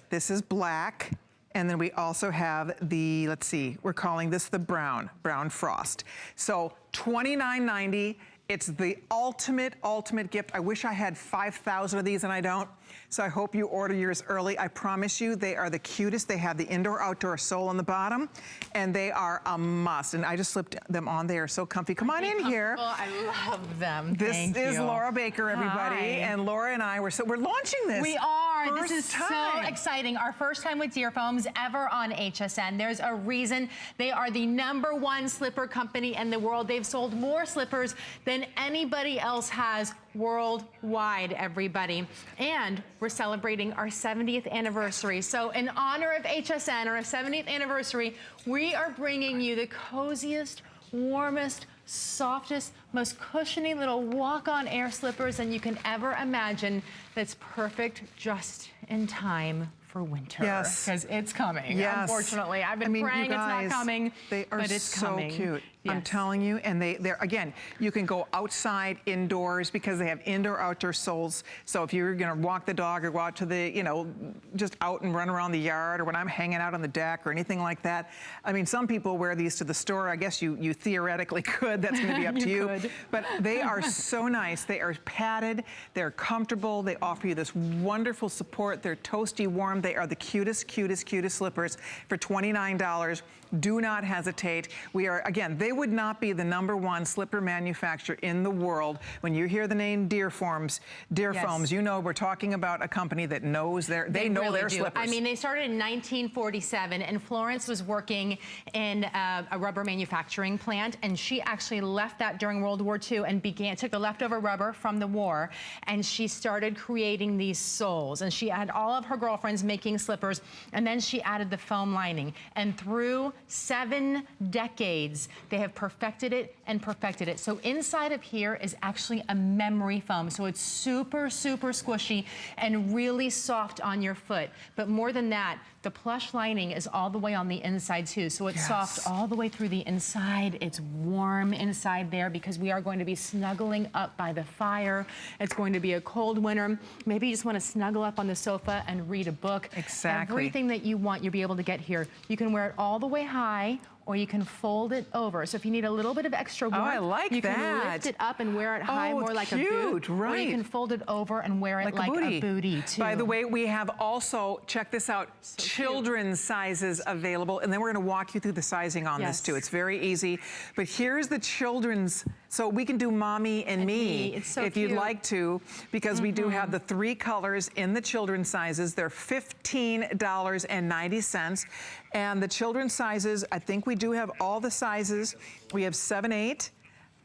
This is black. And then we also have the, let's see, we're calling this the brown frost. So $29.90. It's the ultimate gift. I wish I had 5,000 of these, and I don't. So I hope you order yours early. I promise you, they are the cutest. They have the indoor-outdoor sole on the bottom, and they are a must. And I just slipped them on. They are so comfy. Come on in here. I love them. This is Laura Baker, everybody. Hi. And Laura and I, we're launching this. We are. This is time. so exciting. Our first time with Deerfoams ever on HSN. There's a reason. They are the #1 slipper company in the world. They've sold more slippers than anybody else has worldwide, everybody. And we're celebrating our 70th anniversary. So in honor of HSN, our 70th anniversary, we are bringing you the coziest, warmest, softest, most cushiony little walk-on air slippers than you can ever imagine. That's perfect just in time for winter. Yes. Because it's coming, unfortunately. I've been praying it's not coming, they are but it's so coming. Cute. Yes. I'm telling you, and they're, again, you can go outside, indoors, because they have indoor-outdoor soles. So if you're gonna walk the dog or go out to the, you know, just out and run around the yard, or when I'm hanging out on the deck or anything like that. I mean, some people wear these to the store. I guess you theoretically could. That's gonna be up to you. But they are so nice. They are padded, they're comfortable, they offer you this wonderful support. They're toasty warm. They are the cutest, cutest, cutest slippers for $29. Do not hesitate. We are, again, they they would not be the #1 slipper manufacturer in the world. When you hear the name Deer Foams, you know we're talking about a company that knows they know really their do. slippers. I mean, they started in 1947, and Florence was working in a rubber manufacturing plant, and she actually left that during World War II and took the leftover rubber from the war, and she started creating these soles. And she had all of her girlfriends making slippers, and then she added the foam lining. And through 7 decades, they have perfected it and perfected it. So inside of here is actually a memory foam. So it's super, super squishy and really soft on your foot. But more than that, the plush lining is all the way on the inside too. So it's soft all the way through the inside. It's warm inside there because we are going to be snuggling up by the fire. It's going to be a cold winter. Maybe you just want to snuggle up on the sofa and read a book. Exactly. Everything that you want, you'll be able to get here. You can wear it all the way high, or you can fold it over. So if you need a little bit of extra warmth, I like you that. can lift it up and wear it high, more like a boot. Right. Or you can fold it over and wear it like a booty too. By the way, we have also, check this out, children's sizes available, and then we're gonna walk you through the sizing on this too. It's very easy, but here's the children's, so we can do mommy and me It's so if cute. you'd like to, because we do have the 3 colors in the children's sizes. They're $15.90. And the children's sizes, I think we do have all the sizes. We have 7, 8,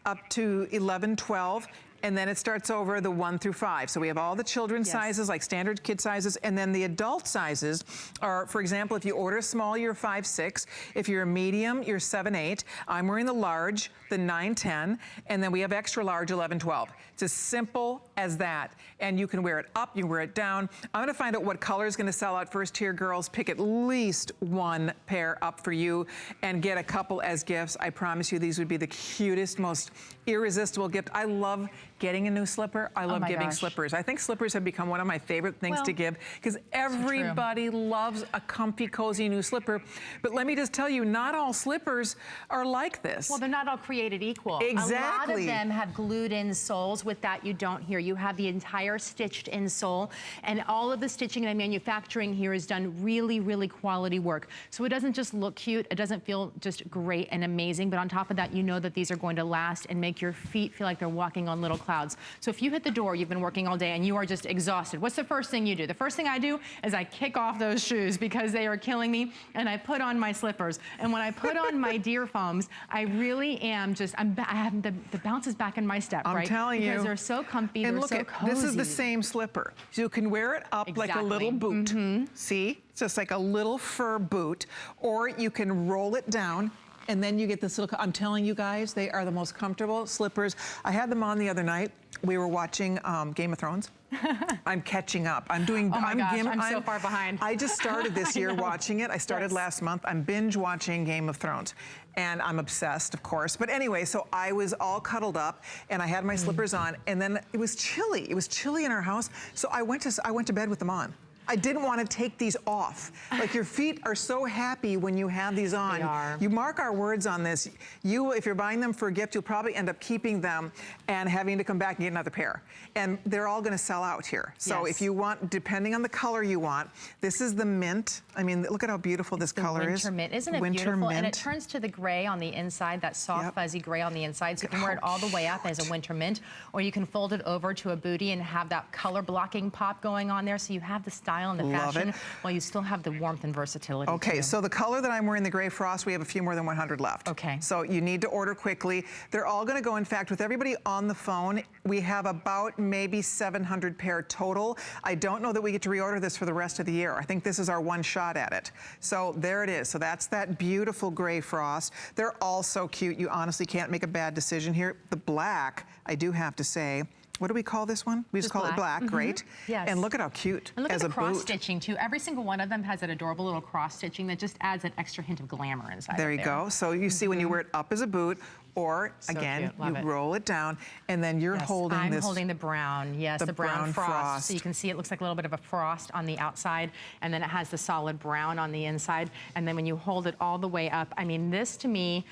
up to 11, 12. And then it starts over the 1 through 5. So we have all the children's sizes, like standard kid sizes, and then the adult sizes are, for example, if you order small, you're 5, 6. If you're a medium, you're 7, 8. I'm wearing the large, the 9, 10, and then we have extra large, 11, 12. It's as simple as that. And you can wear it up, you can wear it down. I'm gonna find out what color is gonna sell out first here, girls. Pick at least 1 pair up for you and get a couple as gifts. I promise you these would be the cutest, most irresistible gift. I love getting a new slipper. I love giving slippers. I think slippers have become one of my favorite things to give because everybody loves a comfy, cozy new slipper. But let me just tell you, not all slippers are like this. Well, they're not all created equal. Exactly. A lot of them have glued in soles. With that, you don't hear. You have the entire stitched in sole, and all of the stitching and manufacturing here is done really, really quality work. So it doesn't just look cute. It doesn't feel just great and amazing, but on top of that, you know that these are going to last and make your feet feel like they're walking on little clouds. So if you hit the door, you've been working all day and you are just exhausted, what's the first thing you do? The first thing I do is I kick off those shoes because they are killing me, and I put on my slippers. And when I put on my Deer Foams, I really am just, I have the bounces back in my step, right? I'm telling you. Because they're so comfy, and they're look so at, cozy. this is the same slipper. So you can wear it up like a little boot. See? It's just like a little fur boot. Or you can roll it down, and then you get this little, I'm telling you guys, they are the most comfortable slippers. I had them on the other night. We were watching Game of Thrones. I'm catching up. I'm doing, oh my gosh, I'm so far behind. I just started this year watching it. I started last month. I'm binge watching Game of Thrones. And I'm obsessed, of course. But anyway, so I was all cuddled up and I had my slippers on, and then it was chilly. It was chilly in our house. So I went to bed with them on. I didn't want to take these off. Like, your feet are so happy when you have these on. They are. You mark our words on this. You, if you're buying them for a gift, you'll probably end up keeping them and having to come back and get another pair. And they're all gonna sell out here. So if you want, depending on the color you want, this is the mint. I mean, look at how beautiful this color is. Winter mint, isn't it Winter beautiful? mint. And it turns to the gray on the inside, that soft, fuzzy gray on the inside. So you can wear it all the way up as a winter mint, or you can fold it over to a bootie and have that color blocking pop going on there. So you have the style and the fashion, while you still have the warmth and versatility. Okay, so the color that I'm wearing, the gray frost, we have a few more than 100 left. Okay. So you need to order quickly. They're all gonna go, in fact, with everybody on the phone, we have about maybe 700 pair total. I don't know that we get to reorder this for the rest of the year. I think this is our one shot at it. So there it is. So that's that beautiful gray frost. They're all so cute. You honestly can't make a bad decision here. The black, I do have to say, what do we call this one? We just call it black, great. Yes. And look at how cute And look as at the a cross boot. stitching too. Every single one of them has that adorable little cross stitching that just adds an extra hint of glamour inside. There you go. So you see when you wear it up as a boot Or, So again, cute. Love you it. roll it down, and then you're holding I'm this. holding the brown, yes, the brown frost. So you can see it looks like a little bit of a frost on the outside, and then it has the solid brown on the inside. And then when you hold it all the way up, I mean, this to me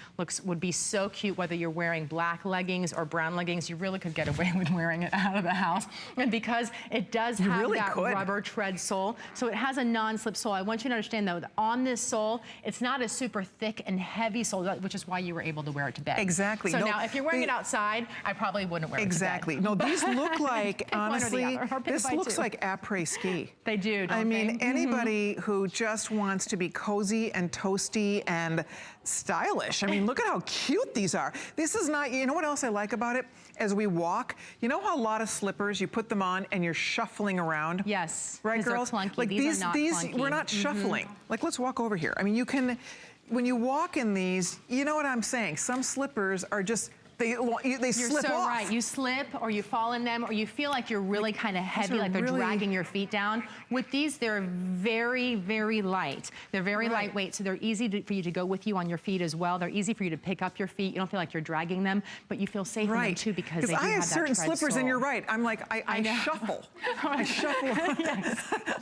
would be so cute whether you're wearing black leggings or brown leggings. You really could get away with wearing it out of the house. And because it does have really that could. rubber tread sole, so it has a non-slip sole. I want you to understand though, that on this sole, it's not a super thick and heavy sole, which is why you were able to wear it to bed. Exactly. So No, now, if you're wearing it outside, I probably wouldn't wear it Exactly. to bed. No, these look like, one or the honestly, other, or pick a this fight looks too. like après-ski. They do, don't I mean, they? anybody who just wants to be cozy and toasty and stylish. I mean, look at how cute these are. This is not, you know what else I like about it? As we walk, you know how a lot of slippers, you put them on and you're shuffling around? Yes. Right, 'cause they're girls? clunky. Like These are not clunky. we're not shuffling. Like, let's walk over here. I mean, you can, when you walk in these, you know what I'm saying? Some slippers are just, they You're slip so off. right. You slip or you fall in them or you feel like you're really kind of heavy, are like they're really- dragging your feet down. With these, they're very, very light. They're very lightweight, so they're easy for you to go with you on your feet as well. They're easy for you to pick up your feet. You don't feel like you're dragging them, but you feel safe in them too because they do I have have that certain tread slippers, sole. and you're right. I'm like, I know. shuffle. I shuffle.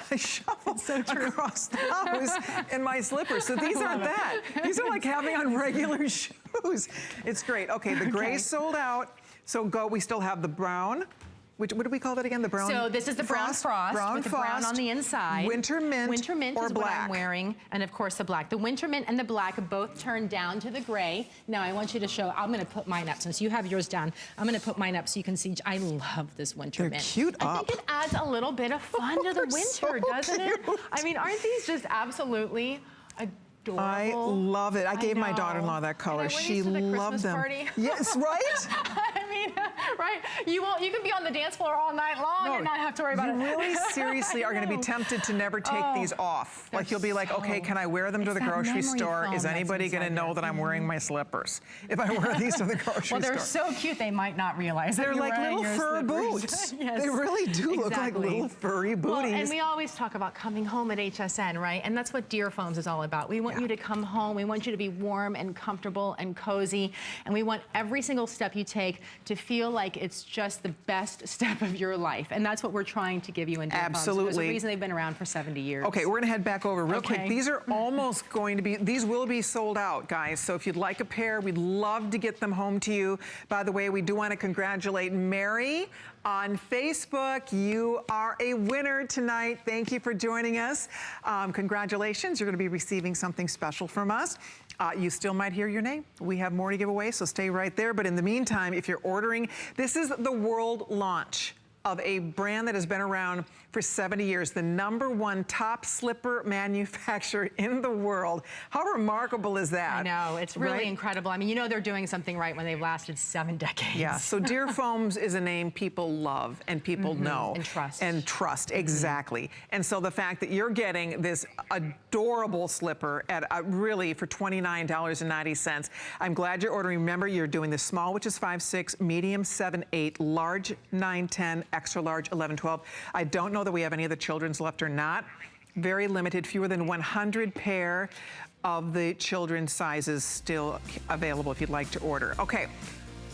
I shuffle across the house in my slippers. So these aren't that. These are like having on regular shoes. It's great. Okay, the gray sold out. So we still have the brown. What do we call that again? The brown So this is the brown frost with the brown on the inside. Winter mint, Winter mint or is black. what I'm wearing, and of course the black. The winter mint and the black both turn down to the gray. Now I want you to show, I'm gonna put mine up. Since you have yours down, I'm gonna put mine up so you can see. I love this winter They're mint. cute I up. think it adds a little bit of fun to the They're winter, so doesn't it? cute. I mean, aren't these just absolutely adorable? I love it. I gave my know. daughter-in-law that color. Can I wear She these to the loved Christmas them. party? Yes, right? I mean, right? You can be on the dance floor all night long and not have to worry about you it. really seriously are going to be know. tempted to never take these off. Like you'll be like, okay, can I wear them to It's the that grocery memory store? foam Is that's anybody going to inside know there. that I'm wearing my slippers if I wear these to the grocery Well, they're store? so cute, they might not realize that They're you're like wearing little your fur slippers. boots. Yes, They really do look like exactly. little furry Well, booties. and we always talk about coming home at HSN, right? And that's what Dear Foams is all about. We want you to come home. We want you to be warm and comfortable and cozy. And we want every single step you take to feel like it's just the best step of your life. And that's what we're trying to give you in Dear Foams. There's Absolutely. a reason they've been around for 70 years. Okay, we're gonna head back over real quick. Okay. These are almost going to be, these will be sold out, guys. So if you'd like a pair, we'd love to get them home to you. By the way, we do want to congratulate Mary on Facebook. You are a winner tonight. Thank you for joining us. Congratulations, you're gonna be receiving something special from us. You still might hear your name. We have more to give away, so stay right there. But in the meantime, if you're ordering, this is the world launch of a brand that has been around for 70 years, the #1 top slipper manufacturer in the world. How remarkable is that? I know, it's really right? incredible. I mean, you know they're doing something right when they've lasted 7 decades. Yeah, so Dear Foams is a name people love and people know. And trust. And trust, exactly. And so the fact that you're getting this adorable slipper at really for $29.90, I'm glad you're ordering. Remember, you're doing the small, which is 5'6", medium 7'8", large 9'10", extra large 11'12". I don't know that we have any of the children's left or not. Very limited, fewer than 100 pair of the children's sizes still available if you'd like to order. Okay.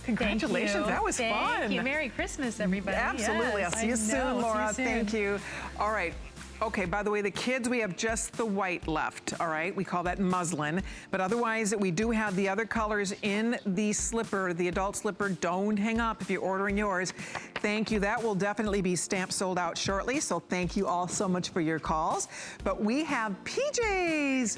Congratulations, Thank you. that was fun. Thank you. Merry Christmas, everybody. Absolutely. Yes, I'll see you I soon, know. Laura. See you soon. Thank you. All right. Okay, by the way, the kids, we have just the white left, all right? We call that muslin. But otherwise, we do have the other colors in the slipper, the adult slipper. Don't hang up if you're ordering yours. Thank you. That will definitely be stamped sold out shortly, so thank you all so much for your calls. But we have PJs.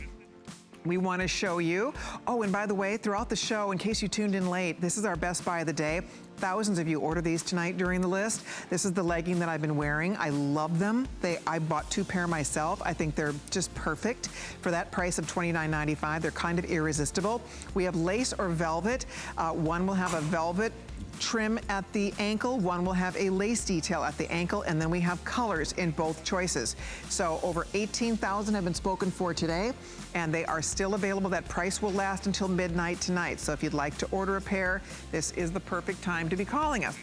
We want to show you. Oh, and by the way, throughout the show, in case you tuned in late, this is our best buy of the day. Thousands of you order these tonight during the list. This is the legging that I've been wearing. I love them. I bought 2 pair myself. I think they're just perfect for that price of $29.95. They're kind of irresistible. We have lace or velvet. One will have a velvet trim at the ankle, one will have a lace detail at the ankle, and then we have colors in both choices. So over 18,000 have been spoken for today, and they are still available. That price will last until midnight tonight. So if you'd like to order a pair, this is the perfect time to be calling us.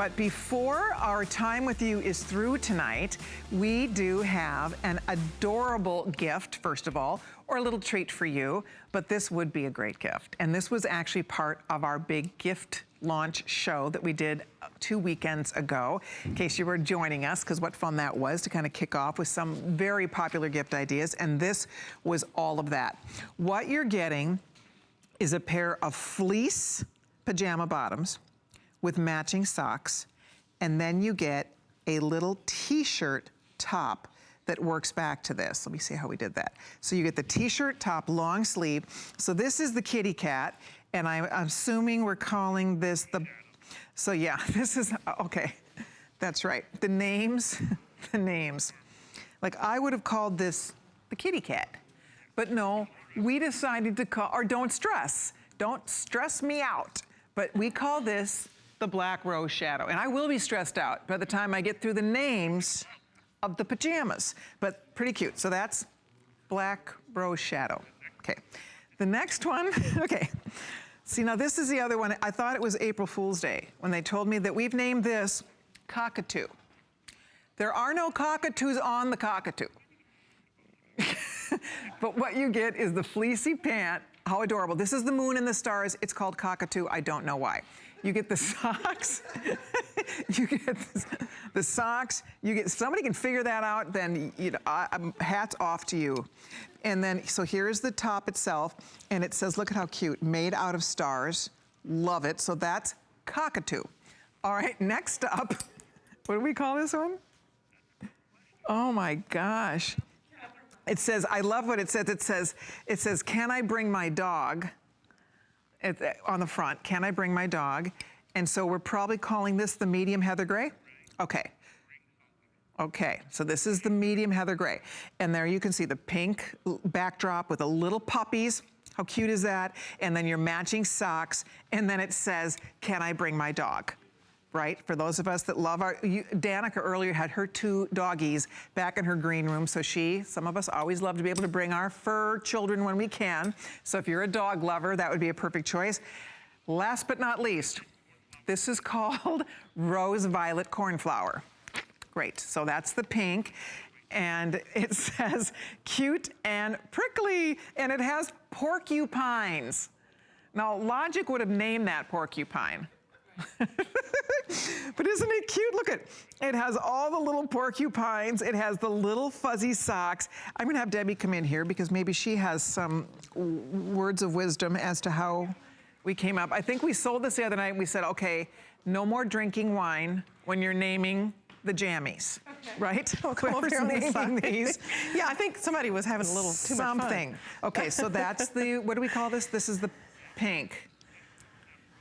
But before our time with you is through tonight, we do have an adorable gift, first of all, or a little treat for you, but this would be a great gift. And this was actually part of our big gift launch show that we did 2 weekends ago, in case you were joining us, because what fun that was to kind of kick off with some very popular gift ideas, and this was all of that. What you're getting is a pair of fleece pajama bottoms with matching socks, and then you get a little t-shirt top that works back to this. Let me see how we did that. So you get the t-shirt top, long sleeve. So this is the kitty cat, and I'm assuming we're calling this the, so yeah, this is, okay, that's right. The names, the names. Like I would have called this the kitty cat, but no, we decided to call, or don't stress me out, but we call this the Black Rose Shadow. And I will be stressed out by the time I get through the names of the pajamas, but pretty cute. So that's Black Rose Shadow. Okay, the next one, okay. See, now this is the other one. I thought it was April Fool's Day when they told me that we've named this Cockatoo. There are no cockatoos on the cockatoo. But what you get is the fleecy pant. How adorable. This is the moon and the stars. It's called Cockatoo. I don't know why. You get the socks. You get the socks. You get, somebody can figure that out, then you know, hats off to you. And then, so here's the top itself, and it says, look at how cute, made out of stars. Love it. So that's Cockatoo. All right, next up, what do we call this one? Oh my gosh. It says, I love what it says. It says, can I bring my dog? On the front, can I bring my dog? And so we're probably calling this the medium heather gray? Okay. Okay, so this is the medium heather gray. And there you can see the pink backdrop with the little puppies. How cute is that? And then your matching socks. And then it says, can I bring my dog? Right? For those of us that love Danica earlier had her 2 doggies back in her green room. So some of us always love to be able to bring our fur children when we can. So if you're a dog lover, that would be a perfect choice. Last but not least, this is called Rose Violet Cornflower. Great, so that's the pink. And it says cute and prickly, and it has porcupines. Now, Logic would have named that porcupine. But isn't it cute? Look at it. Has all the little porcupines. It has the little fuzzy socks. I'm gonna have Debbie come in here because maybe she has some words of wisdom as to how we came up. I think we sold this the other night and we said, okay, no more drinking wine when you're naming the jammies, okay. Right? Oh, come over here on this side. These. Yeah, I think somebody was having a little too much fun. Okay, so that's the, what do we call this? This is the pink.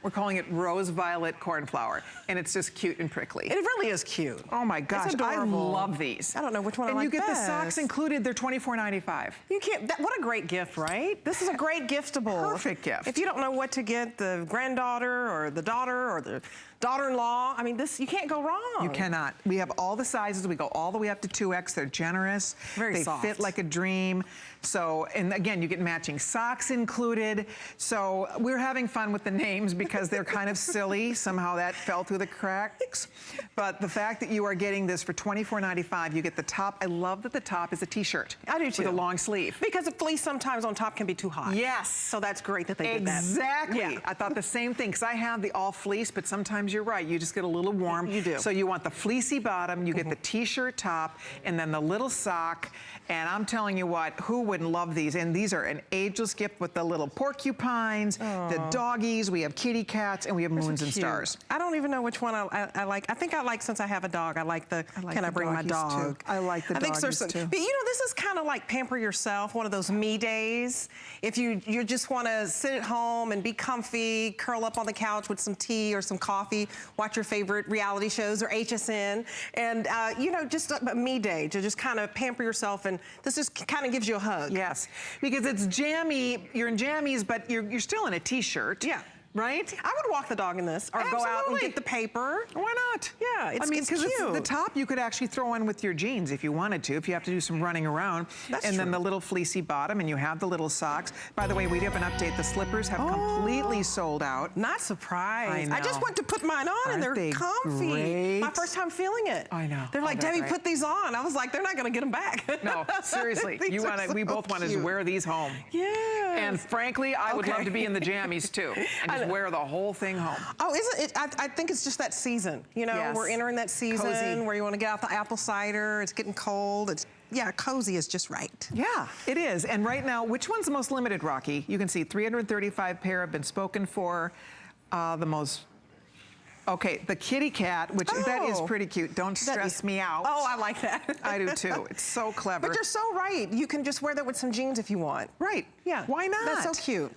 We're calling it Rose Violet Cornflower, and it's just cute and prickly. It really is cute. Oh my gosh, it's adorable. I love these. I don't know which one I like best. And you get best. the socks included, they're $24.95. You can't, what a great gift, right? This is a great giftable. Perfect gift. If you don't know what to get the granddaughter or the daughter or the daughter-in-law, I mean, this, you can't go wrong. You cannot. We have all the sizes. We go all the way up to 2X. They're generous. Very soft. They fit like a dream. So, and again, you get matching socks included. So we're having fun with the names because they're kind of silly. Somehow that fell through the cracks. But the fact that you are getting this for $24.95, you get the top. I love that the top is a t-shirt. I do too. With a long sleeve. Because the fleece sometimes on top can be too hot. Yes. So that's great that they did that. Exactly. Yeah. I thought the same thing because I have the all fleece, but sometimes you're right. You just get a little warm. You do. So you want the fleecy bottom, you get the t-shirt top, and then the little sock. And I'm telling you what, who wouldn't love these? And these are an ageless gift with the little porcupines, the doggies, we have kitty cats, and we have moons and stars. I don't even know which one I like. I think I like, since I have a dog, I like the Can I Bring My Dog? Too. I like the doggies too. But you know, this is kind of like pamper yourself, one of those me days. If you just want to sit at home and be comfy, curl up on the couch with some tea or some coffee, watch your favorite reality shows or HSN, and you know, just a me day to just kind of pamper yourself, and this just kind of gives you a hug. Yes, because it's jammy, you're in jammies, but you're still in a t-shirt. Yeah. right? I would walk the dog in this, or go out and Absolutely. get the paper. Why not? Yeah, it's because cute. the top you could actually throw on with your jeans if you wanted to, if you have to do some running around. That's and then true. the little fleecy bottom, and you have the little socks. By the way, we do have an update. The slippers have completely sold out. Not surprised. I just know. went to put mine on, and Aren't they're they comfy. great? My first time feeling it. I know. They're like, they're Debbie, great. put these on. I was like, they're not going to get them back. No, seriously. These are We so both want to cute. wear these home. Yeah. And frankly, I would Okay. love to be in the jammies too, and just wear the whole thing home. Oh, isn't it? I think it's just that season. You know, Yes. we're entering that season Cozy. where you want to get out the apple cider. It's getting cold. Yeah, cozy is just right. Yeah, it is. And right now, which one's the most limited, Rocky? You can see 335 pair have been spoken for. Okay, the kitty cat, which that is pretty cute. Don't stress me out. Oh, I like that. I do too. It's so clever. But you're so right. You can just wear that with some jeans if you want. Right. Yeah. Why not? That's so cute.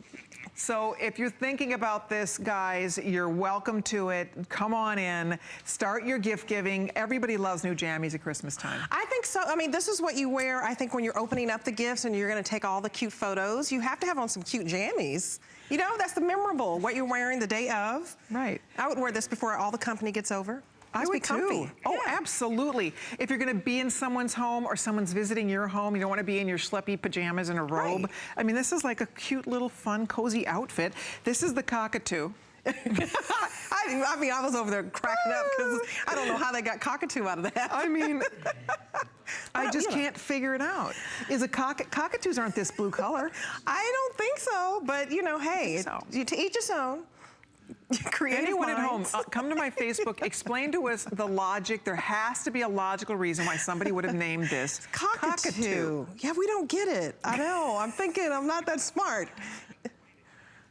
So if you're thinking about this, guys, you're welcome to it. Come on in. Start your gift giving. Everybody loves new jammies at Christmas time. I think so. I mean, this is what you wear, I think, when you're opening up the gifts and you're going to take all the cute photos. You have to have on some cute jammies. You know, that's the memorable, what you're wearing the day of. Right. I would wear this before all the company gets over. I Just would be comfy. too. Oh, Yeah. absolutely. If you're going to be in someone's home or someone's visiting your home, you don't want to be in your schleppy pajamas and a robe. Right. I mean, this is like a cute little fun, cozy outfit. This is the cockatoo. I mean, I was over there cracking up because I don't know how they got cockatoo out of that. I mean, I just can't figure it out. Is a cockatoos aren't this blue color. I don't think so, but you know, hey, to each his own. Creative Anyone at home, minds. come to my Facebook, explain to us the logic. There has to be a logical reason why somebody would have named this Cockatoo. Yeah, we don't get it. I know. I'm thinking I'm not that smart.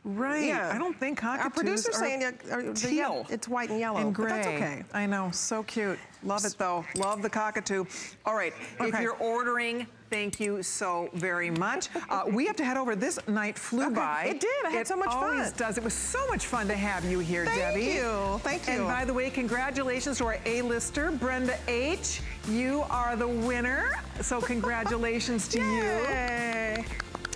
Right. Yeah. I don't think cockatoos Our producer's are saying teal. it's white and yellow, and but gray. that's okay. I know, so cute. Love it though. Love the cockatoo. All right, if Okay. you're ordering, thank you so very much. We have to head over. This night flew by. It did. I had so much fun. It always does. It was so much fun to have you here, Thank Debbie. you. Thank you. And by the way, congratulations to our A-lister, Brenda H. You are the winner. So congratulations to you. Yay.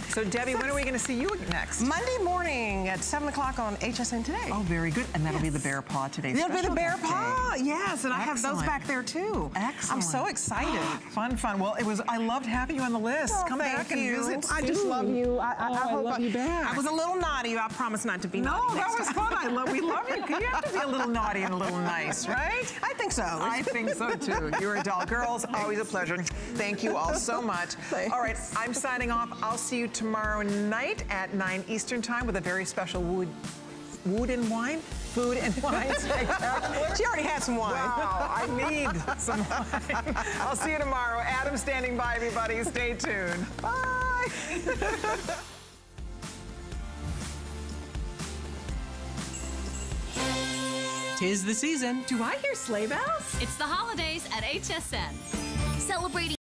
So Debbie, when are we going to see you next? Monday morning at 7 o'clock on HSN Today. Oh, very good. And that'll be the Bear Paw today. It'll be the special bear guest paw. day. Yes, and I have those Excellent. back there too. Excellent. I'm so excited. Fun, fun. Well, I loved having you on the list. Oh, Come thank back and you. visit. I just soon. love you. I hope love you back. I was a little naughty. I promise not to be No, naughty that next was time. fun. We love you. You have to be a little naughty and a little nice, right? I think so. I think so too. You're a doll. Girls, always a pleasure. Thank you all so much. Thanks. All right, I'm signing off. I'll see you tomorrow night at 9 Eastern Time with a very special food and wine spectacular. She already had some wine. Wow, I need some wine. I'll see you tomorrow. Adam's standing by, everybody. Stay tuned. Bye. Tis the season. Do I hear sleigh bells? It's the holidays at HSN. Celebrating